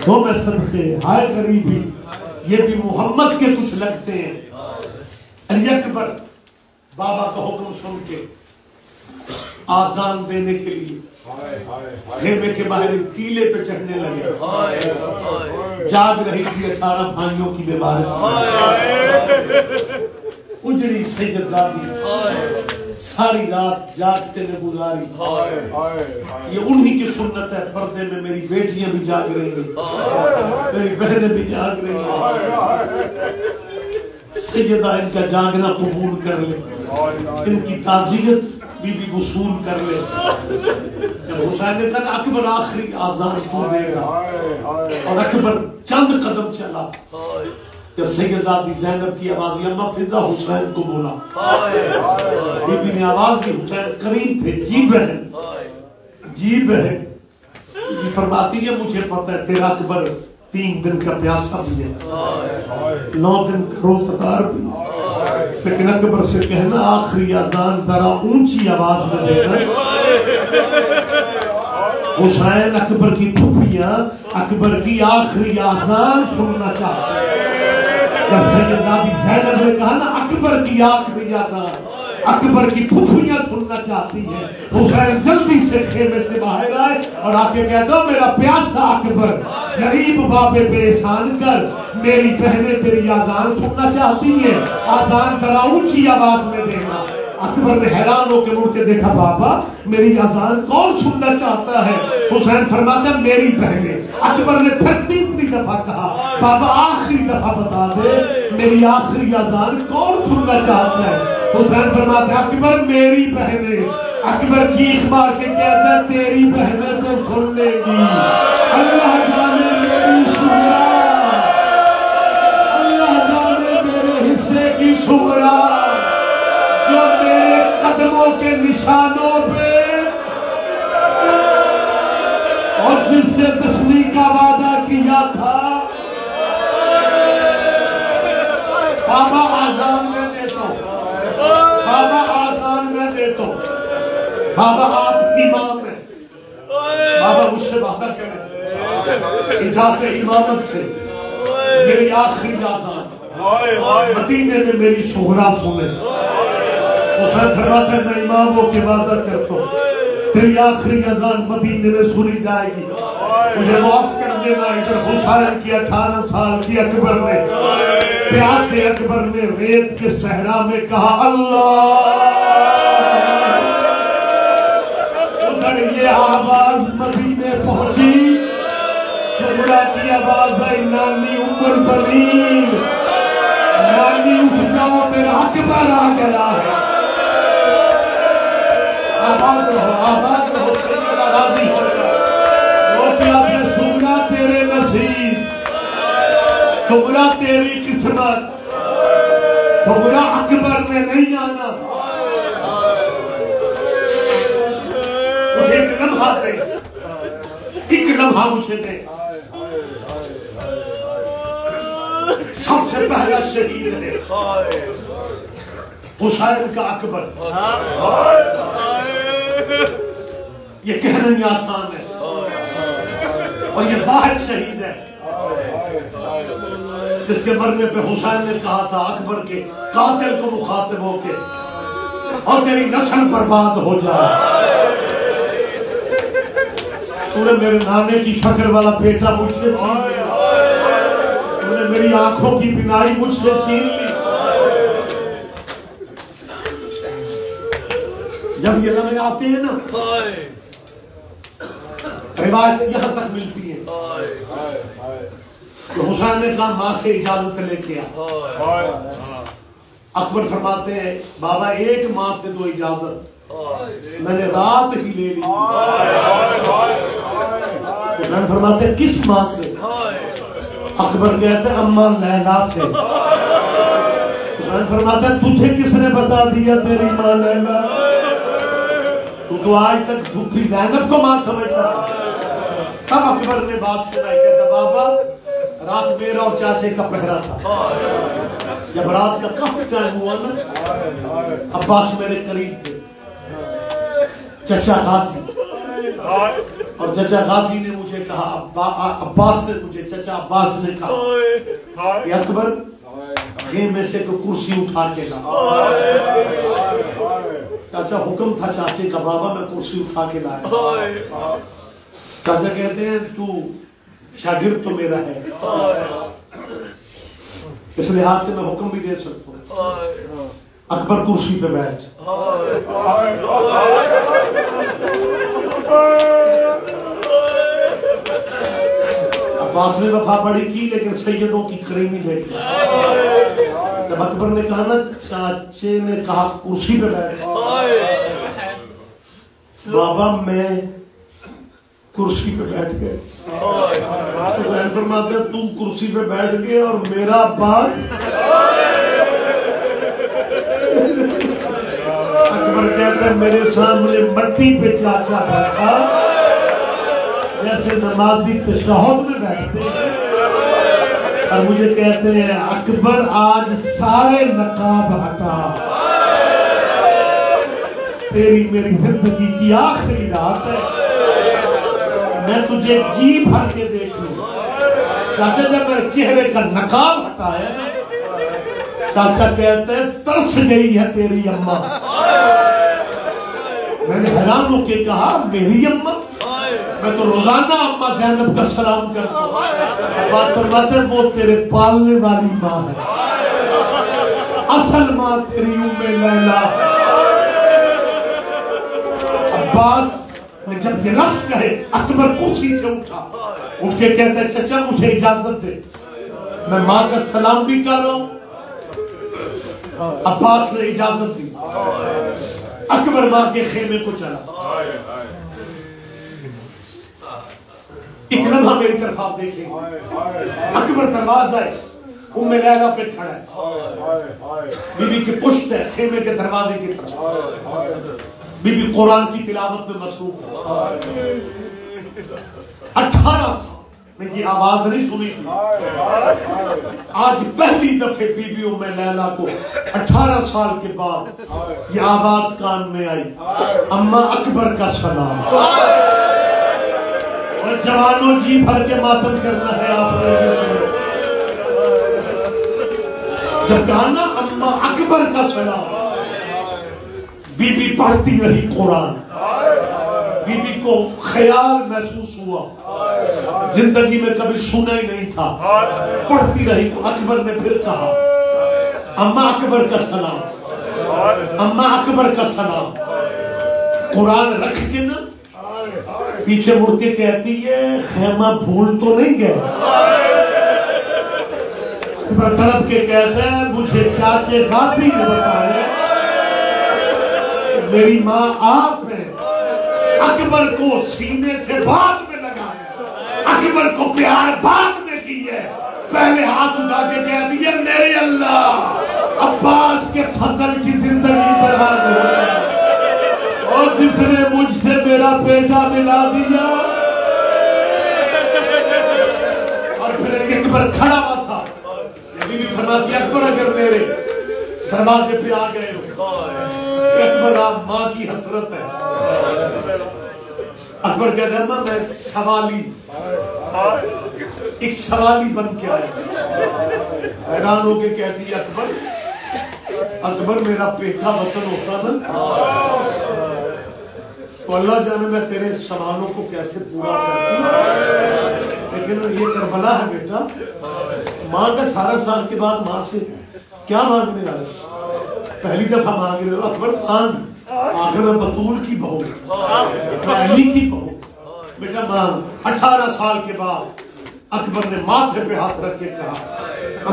وہ میں صدقے ہائے غریبی یہ بھی محمد کے کچھ لگتے ہیں۔ علی اکبر بابا کا حکم سن کے آذان دینے کے لیے خیمے کے باہر ٹیلے پہ چڑھنے لگے، جاگ رہی تھی 18 بھائیوں کی بیماری سے، اجڑی سیدزادی ساری رات جاگتے نے گزاری، یہ انہی کی سنت ہے، پردے میں میری بیٹیاں بھی جاگ رہی ہیں، میری بہنیں بھی جاگ رہی ہیں، سیدہ ان کا جاگنا قبول کر لے، ان کی تعزیت بی بی وصول کر لے۔ جب حسین نے کہا اکبر آخری آذان تو دے گا، اور اکبر چند قدم چلا کہ سیدزادی زینب کی آواز یا مفضہ حسین کو بولا، بی بی نے آواز دی، حسین قریب تھے، جی بہن جی بہن، یہ فرماتی ہے مجھے پتہ ہے تیرا اکبر 3 دن کا پیاسا بھی ہے، 9 دن کا روزدار بھی، لیکن اکبر سے کہنا آخری آذان ذرا اونچی آواز میں دینا۔ حسین اکبر کی پھپھیاں اکبر کی آخری آذان سننا چاہتے ہیں، جب سیدزادی زینب نے کہا نا اکبر کی آخری آذان، اکبر کی پھپھیاں سننا چاہتی ہیں، حسین جلدی سے خیمے سے باہر آئے اور آ کے کہتا میرا پیاسا اکبر غریب بابے بے احسان کر، میری بہنیں تیری آذان سننا چاہتی ہیں، آذان ذرا اونچی آواز میں دینا۔ اکبر نے حیران ہو کے مڑ کے دیکھا بابا میری آذان کون سننا چاہتا ہے؟ حسین فرماتا ہے میری بہنیں۔ اکبر نے پھر 3 دفعہ کہا بابا آخری دفعہ بتا دے میری آخری آذان کون سننا چاہتا ہے؟ حسین فرماتا ہے اکبر میری بہنیں۔ اکبر چیخ مار کے کہتا ہے تیری بہنیں تو سن لے گی، اللہ جانے میری شکرا، اللہ جانے میرے حصے کی شکرا، جو میرے قدموں کے نشانوں پہ اور جس سے تسلی کا وعدہ کیا تھا، بابا آذان میں دیتا ہوں، بابا آذان میں دیتا ہوں، بابا آپ امام ہیں، بابا مجھ سے وعدہ کریں اجازت امامت سے میری آخری آذان مدینے میں میری شہرا سنیں۔ حسین فرماتا ہے میں امام ہو کے وعدہ کرتا ہوں تیری آخری اذان مدینے میں سنی جائے گی، مجھے معاف کر دینا۔ ادھر حسین کی 18 سال کی اکبر نے پیاسے اکبر نے ریت کے صحرا میں کہا اللہ، ادھر یہ آواز مدینے پہنچی، شمرا کی آواز ہے نانی ام البنین، نانی اٹھ جاؤ میرا اکبر آ گیا ہے۔ آباد رہو سیدہ راضی ہو وہ پیادے سمرا تیرے نصیب، سمرا تیری قسمت، سمرا اکبر میں نہیں آنا۔ مجھے ایک لمحہ دے، ایک لمحہ مجھے دے، سب سے پہلا شہید ہے حسین کا اکبر۔ یہ کہنا ہی آسان ہے، اور یہ واحد شہید ہے جس کے مرنے پہ حسین نے کہا تھا اکبر کے قاتل کو مخاطب ہو کے اور تیری نسل برباد ہو جائے، تو نے میرے نانے کی شکل والا بیٹا مجھ سے چھین لیا، تو نے میری آنکھوں کی بینائی مجھ سے چھین لی۔ جب یہ لمحے آتے ہیں نا، روایت یہاں تک ملتی ہے کہ حسین نے کہا ماں سے اجازت لے کے آ۔ اکبر فرماتے ہیں بابا ایک ماں سے دو اجازت، میں نے رات ہی لے لی۔ حسین فرماتے ہیں کس ماں سے؟ اکبر کہتے ہیں اماں لیلا سے۔ حسین فرماتے ہیں تجھے کس نے بتا دیا تیری ماں لیلا؟ تو آج تک بھوکی زینب کو ماں سمجھتا تھا۔ تب اکبر نے بات سنائی، کہتا بابا رات میرا اور چاچے کا پہرا تھا، جب رات کا کافی ٹائم ہوا نا، عباس میرے قریب تھے، چچا غازی، اور چچا غازی نے مجھے کہا، عباس نے مجھے، چچا عباس نے کہا کہ اکبر خیمے سے کوئی کرسی اٹھا کے لا۔ چاچا حکم تھا چاچے کا، بابا میں کرسی اٹھا کے لایا۔ چاچا کہتے ہیں تو شاگرد تو میرا ہے، اس لحاظ سے میں حکم بھی دے سکتا ہوں۔ اکبر کرسی پہ بیٹھ۔ عباس نے وفا بڑی کی لیکن سیدوں کی کریمی دیکھی۔ جب اکبر نے کہا نا، چاچے نے کہا کرسی پہ بیٹھ، بابا میں کرسی پہ بیٹھ گئے۔ حسین فرماتے ہیں تم کرسی پہ بیٹھ گئے اور میرا عباس؟ اکبر کہتا ہے میرے سامنے مٹی پہ چاچا بیٹھا جیسے نمازی تشہد میں بیٹھتے ہیں، اور مجھے کہتے ہیں اکبر آج سارے نقاب ہٹا، تیری میری زندگی کی آخری رات ہے، میں تجھے جی بھر کے دیکھ لوں۔ چاچا جب میرے چہرے کا نقاب ہٹایا، چاچا کہتے ہیں ترس گئی ہے تیری اماں۔ میں نے حیران ہو کے کہا میری اماں؟ میں تو روزانہ اماں زینب کا سلام کرتا ہوں۔ بات فرماتے ہیں وہ تیرے پالنے والی ماں ہے، اصل ماں تیری ام لیلا۔ عباس نے جب یہ لفظ کہے، اکبر کرسی سے اٹھا، اٹھ کے کہتا ہے چچا مجھے اجازت دے، میں ماں کا سلام بھی کر رہا ہوں۔ عباس نے اجازت دی، اکبر ماں کے خیمے کو چلا۔ ایک لمحہ میری طرف آپ دیکھیں، اکبر دروازہ ہے، ام لیلا پہ کھڑا ہے، بی بی کی پشت ہے خیمے کے دروازے کی طرف، بی بی قرآن کی تلاوت میں مصروف ہے۔ 18 سال میں یہ آواز نہیں سنی تھی، آج پہلی دفعہ بی بی ام لیلا کو 18 سال کے بعد یہ آواز کان میں آئی، اماں اکبر کا سلام۔ اور جوانوں جی بھر کے ماتم کرنا ہے آپ نے، جب کہا نا اماں اکبر کا سلام، بی بی پڑھتی رہی قرآن، بی بی کو خیال محسوس ہوا، زندگی میں کبھی سنا ہی نہیں تھا، پڑھتی رہی۔ تو اکبر نے پھر کہا اماں اکبر کا سلام، اماں اکبر کا سلام۔ قرآن رکھ کے نا پیچھے مڑ کے کہتی ہے خیمہ بھول تو نہیں گئے؟ اکبر تڑپ کے کہتا ہے مجھے چاچے غازی نے بتایا میری ماں آپ ہے۔ اکبر کو سینے سے بعد میں لگایا، اکبر کو پیار بعد میں کی ہے، پہلے ہاتھ اٹھا کے کہہ دیا میرے اللہ عباس کے فضل کی زندگی دراز ہو، اور جس نے مجھ سے میرا بیٹا ملا دیا۔ اور پھر اکبر کھڑا ہوا تھا، یہ بھی فرماتی اکبر اگر میرے دروازے پہ آ گئے ہو، اکبر آپ ماں کی حسرت ہے۔ اکبر کہتا ہے میں سوالی ایک سوالی بن کے آئے، حیران ہو کے کہتی ہے اکبر میرا پیکا وطن ہوتا نا تو اللہ جانے میں تیرے سوالوں کو کیسے پورا کرتی، لیکن یہ کربلا ہے بیٹا، ماں کا 18 سال کے بعد ماں سے کیا مانگنے والے؟ پہلی دفعہ مانگ رہے ہو اکبر مانگ، آخر میں بطول کی بہو میں علی کی بہو، بیٹا مانگ۔ 18 سال کے بعد اکبر نے ماتھے پہ ہاتھ رکھ کے کہا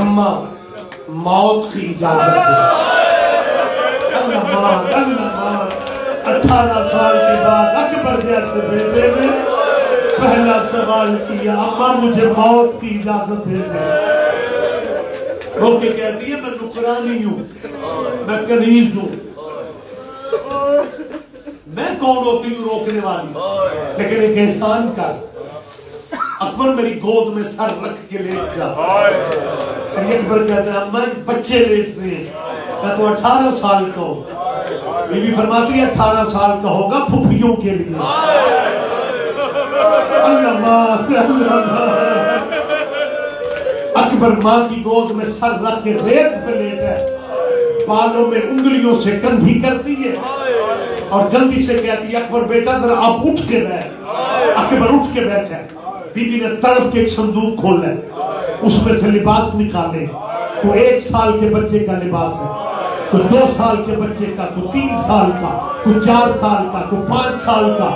اماں موت کی اجازت ہے، اللہ مانگ اللہ مانگ۔ 18 سال کے بعد اکبر جیسے بیٹے نے پہلا سوال کیا اماں مجھے موت کی اجازت دے دے، رو کے کہتی ہے میں نکرانی ہوں، میں کنیز ہوں، میں کون ہوتی ہوں روکنے والی، لیکن ایک احسان کر اکبر میری گود میں سر رکھ کے لیٹ جا۔ اکبر کہتا ہے اماں بچے لیٹتے ہیں، میں تو 18 سال کا ہوں، بی بی فرماتی ہے 18 سال کا ہوگا پھپھیوں کے لیے، اللہ ماں اکبر ماں کی گود میں سر رکھ کے ریت پہ لیٹا ہے، بالوں میں انگلیوں سے کندھی کرتی ہے اور جلدی سے کہتی ہے اکبر بیٹا ذرا آپ اٹھ کے بیٹھ۔ اکبر اٹھ کے بیٹھا ہے، بی بی نے تڑپ کے ایک صندوق کھولا ہے، اس میں سے لباس نکالے، تو 1 سال کے بچے کا لباس ہے، کوئی 2 سال کے بچے کا، کوئی 3 سال کا، کوئی 4 سال کا، کوئی 5 سال کا۔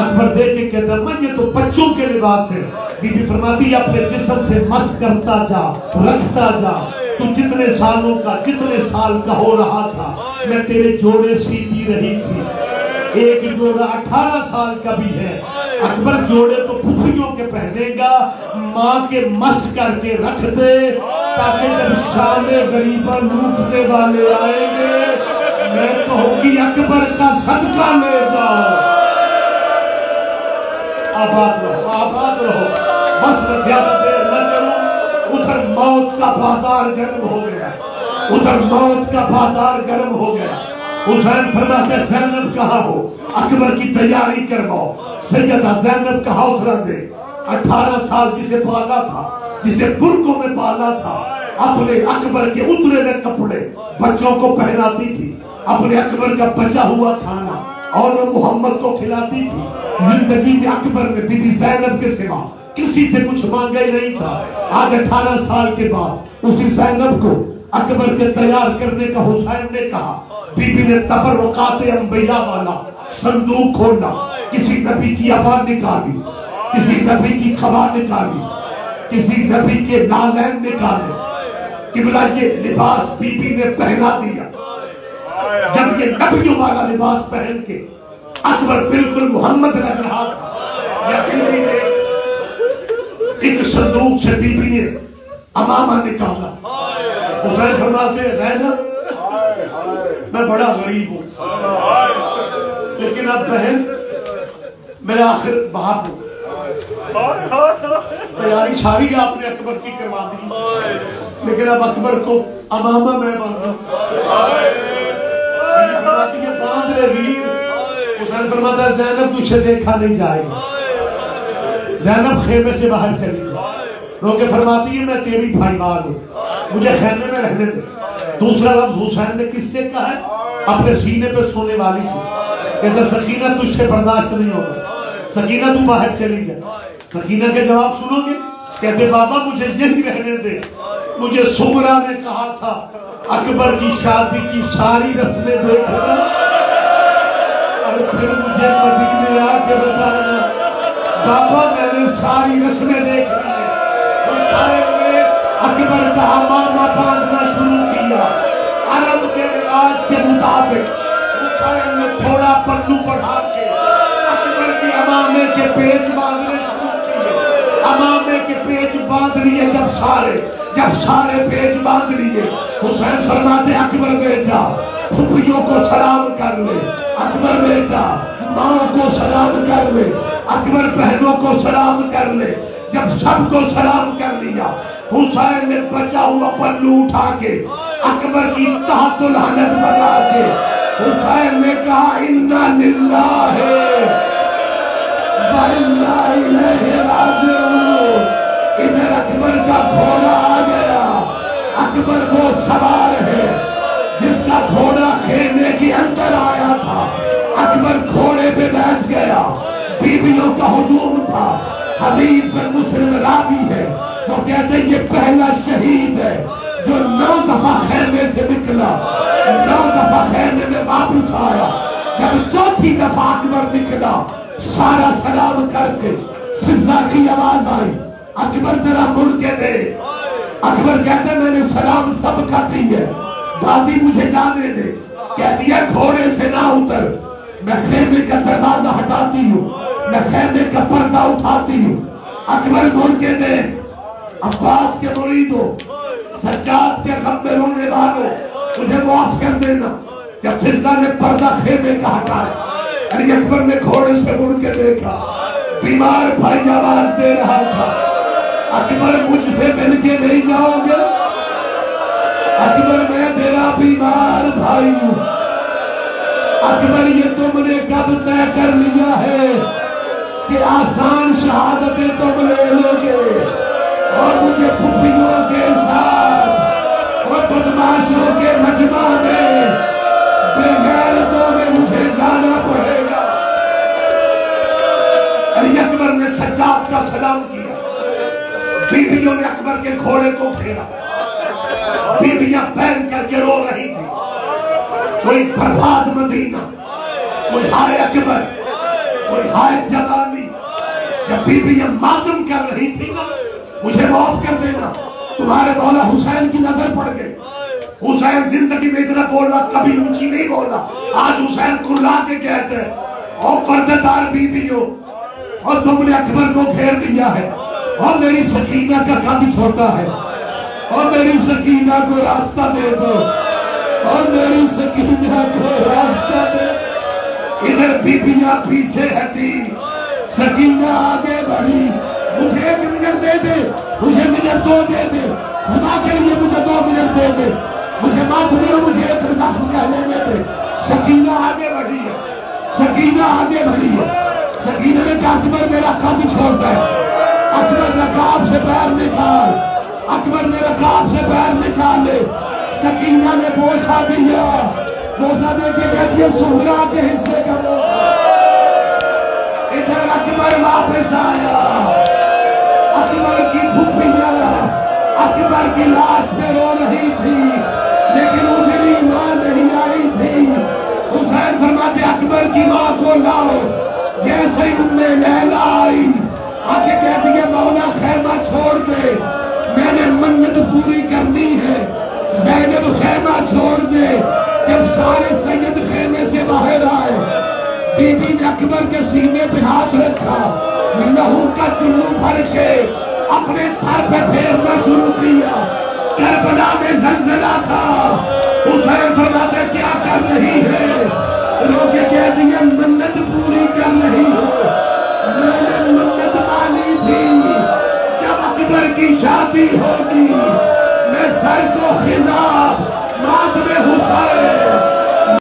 اکبر دیکھ کے کہتا ہے میں یہ تو بچوں کے لباس ہے، بی بی فرماتی ہے اپنے جسم سے مس کرتا جا رکھتا جا، تو جتنے سالوں کا جتنے سال کا ہو رہا تھا میں تیرے جوڑے سیتی رہی تھی، ایک جوڑا 18 سال کا بھی ہے، اکبر جوڑے تو پھپھیوں کے پہنے گا، ماں کے مس کر کے رکھ دے تاکہ جب شام غریبہ لوٹنے والے آئیں گے میں کہوں گی اکبر کا صدقہ لے جاؤ۔ آباد رہو، بس میں زیادہ دیر نہ کروں، ادھر موت کا بازار گرم ہو گیا، ادھر موت کا بازار گرم ہو گیا۔ حسین فرماتے زینب کہاں ہو، اکبر کی تیاری کرواؤ، سیدہ زینب کا حوصلہ دے۔ 18 سال جسے پالا تھا، جسے برقوں میں پالا تھا، اپنے اکبر کے اترے ہوئے کپڑے بچوں کو پہناتی تھی، اپنے اکبر کا بچا ہوا کھانا اور محمد کو کھلاتی تھی۔ زندگی میں اکبر نے بی بی زینب کے سوا کسی سے کچھ مانگا ہی نہیں تھا۔ آج 18 سال کے بعد اسی زینب کو اکبر کے تیار کرنے کا حسین نے کہا، بی بی نے تبرکات انبیاء والا صندوق کھولا، کسی نبی کی آواز نکالی، کسی نبی کی خبا نکالی، کسی نبی کے نالین نکالے، قبلہ یہ لباس بی بی نے پہنا دیا۔ جب یہ نبیوں والا لباس پہن کے اکبر بالکل محمد لگ رہا تھا، یا بی بی نے ایک صندوق سے بی بی نے امامہ نکالا۔ حسین فرماتے ہیں زینب میں بڑا غریب ہوں، لیکن اب بہن میں آخر باپ ہوں، تیاری ساری آپ نے اکبر کی کروا دی، لیکن اب اکبر کو امامہ میں باندھوں۔ فرماتی ہے باندھ لے ویر۔ حسین فرماتا ہے زینب تجھے دیکھا نہیں جائے گا۔ زینب خیمے سے باہر چلی جائے، رو کے فرماتی ہے میں تیری بھائی مار ہوں، مجھے خیمے میں رہنے دے۔ دوسرا لفظ حسین نے کس سے کہا ہے؟ اپنے سینے پہ سونے والی سے، کہتا سکینہ تجھ سے برداشت نہیں ہوگا، سکینہ تو باہر چلی جائے۔ سکینہ کے جواب سنو گے؟ کہتے بابا مجھے یہی رہنے دے، مجھے سغرا نے کہا تھا اکبر کی شادی کی ساری رسمیں دیکھنا اور پھر مجھے مدینے آ کے بتانا۔ بابا میں نے ساری رسمیں دیکھ لی ہیں۔ حسین نے اکبر کا امامہ باندھنا شروع کیا، عرب کے رواج کے مطابق حسین نے تھوڑا پلو بڑھا کے اکبر کی امامے کے پیچ باندھنے شروع کیے۔ امامے کے پیچ باندھ لیے جب سارے پیچ باندھ لیے، حسین فرماتے اکبر بیٹا پھپھیوں کو سلام کر لے، اکبر بیٹا ماں کو سلام کر لے، اکبر بہنوں کو سلام کر لے۔ جب سب کو سلام کر لیا، حسین نے بچا ہوا پلو اٹھا کے اکبر کی تحت الحنت بنا کے حسین نے کہا اِنَّا لِلَّهِ وَإِنَّا إِلَيْهِ رَاجِعُونَ۔ اکبر کا گھوڑا آ گیا. اکبر وہ سوار ہے جس کا گھوڑا خیمے کے اندر آیا تھا. اکبر گھوڑے پہ بیٹھ گیا. بیویوں کا ہجوم تھا. حبیب بن مسلم راوی ہے, وہ کہتے ہیں یہ پہلا شہید ہے جو 9 دفعہ خیمے سے نکلا, 9 دفعہ خیمے میں واپس آیا. جب 4تھی دفعہ اکبر نکلا, سارا سلام کر کے فضا کی آواز آئی, اکبر ذرا مڑ کے دے. اکبر کہتے ہیں میں نے سلام سب کا کی ہے, دادی مجھے جانے دے. کہتی ہے گھوڑے سے نہ اتر, میں خیمے کا دروازہ ہٹاتی ہوں, میں خیمے کا پردہ اٹھاتی ہوں. اکبر مڑ کے دے. عباس کے مریدوں, سجاد کے غم میں رونے والوں, مجھے معاف کر دینا. جب فضا نے پردہ خیمے کا ہٹایا, علی اکبر نے گھوڑے سے مڑ کے دیکھا, بیمار بھائی آواز دے رہا تھا, اکبر مجھ سے مل کے نہیں جاؤ گے؟ اکبر میں تیرا بیمار بھائی ہوں. اکبر یہ تم نے کب طے کر لیا ہے کہ آسان شہادتیں تم لے لو گے اور مجھے پھپھیوں کے ساتھ اور بدماشوں کے مجمع میں بغیرتوں میں مجھے جانا پڑے گا. علی اکبر نے سجاد کا سلام کیا. بیویوں نے اکبر کے گھوڑے کو پھیرا. بیویاں پہن کر کے رو رہی تھی. کوئی برباد مدینہ, کوئی ہائے اکبر, کوئی ہائے جلالی. جب بیویاں ماتم کر رہی تھی نا, مجھے معاف کر دینا, تمہارے مولا حسین کی نظر پڑ گئی. حسین زندگی میں اتنا بولا, کبھی اونچی نہیں بولا. آج حسین کھلا کے کہتے ہیں اور پردے دار بیویوں, اور تم نے اکبر کو گھیر لیا ہے, اور میری سکینہ کا قد چھوٹا ہے, اور میری سکینہ کو راستہ دے دو, اور میری سکینہ کو راستہ دے. ادھر بیویاں پیچھے ہٹی, سکینہ آگے بڑھی. مجھے 1 منٹ دے دے, مجھے منٹ 2 دے دے, خدا کے لیے مجھے 2 منٹ دے دے, مجھے معاف نہیں, مجھے 1 لفظ کہنے دے. سکینہ آگے بڑھی ہے, سکینہ آگے بڑھی ہے. سکینہ نے کہا اکبر میرا قد چھوڑتا ہے. اکبر رکاب سے پیر نکال, اکبر نے رکاب سے پیر نکالے. سکینہ نے بوسہ دیا, بوسہ دے کے کہتی ہے زہرا کے حصے کا بوسہ. ادھر اکبر واپس آیا. اکبر کی پھپھیاں اکبر کی لاش پہ رو رہی تھی, لیکن اجڑی ماں نہیں آئی تھی. حسین فرماتے اکبر کی ماں کو لاؤ. جیسے ام لیلا آئی, آگے کہتی ہے مولا خیمہ چھوڑ دے, میں نے منت پوری کرنی ہے. زینب خیمہ چھوڑ دے. جب سارے سید خیمے سے باہر آئے, بی بی نے اکبر کے سینے پہ ہاتھ رکھا, لہو کا چلو بھر کے اپنے سر پہ پھیرنا شروع کیا. کربلا میں زلزلہ تھا. حسین فرماتے کیا کر رہی ہے؟ روکے کہتی ہے منت پوری کر رہی ہو. میں نے منت مانی تھی جب اکبر کی شادی ہوگی میں سر کو خضاب ماتم حسین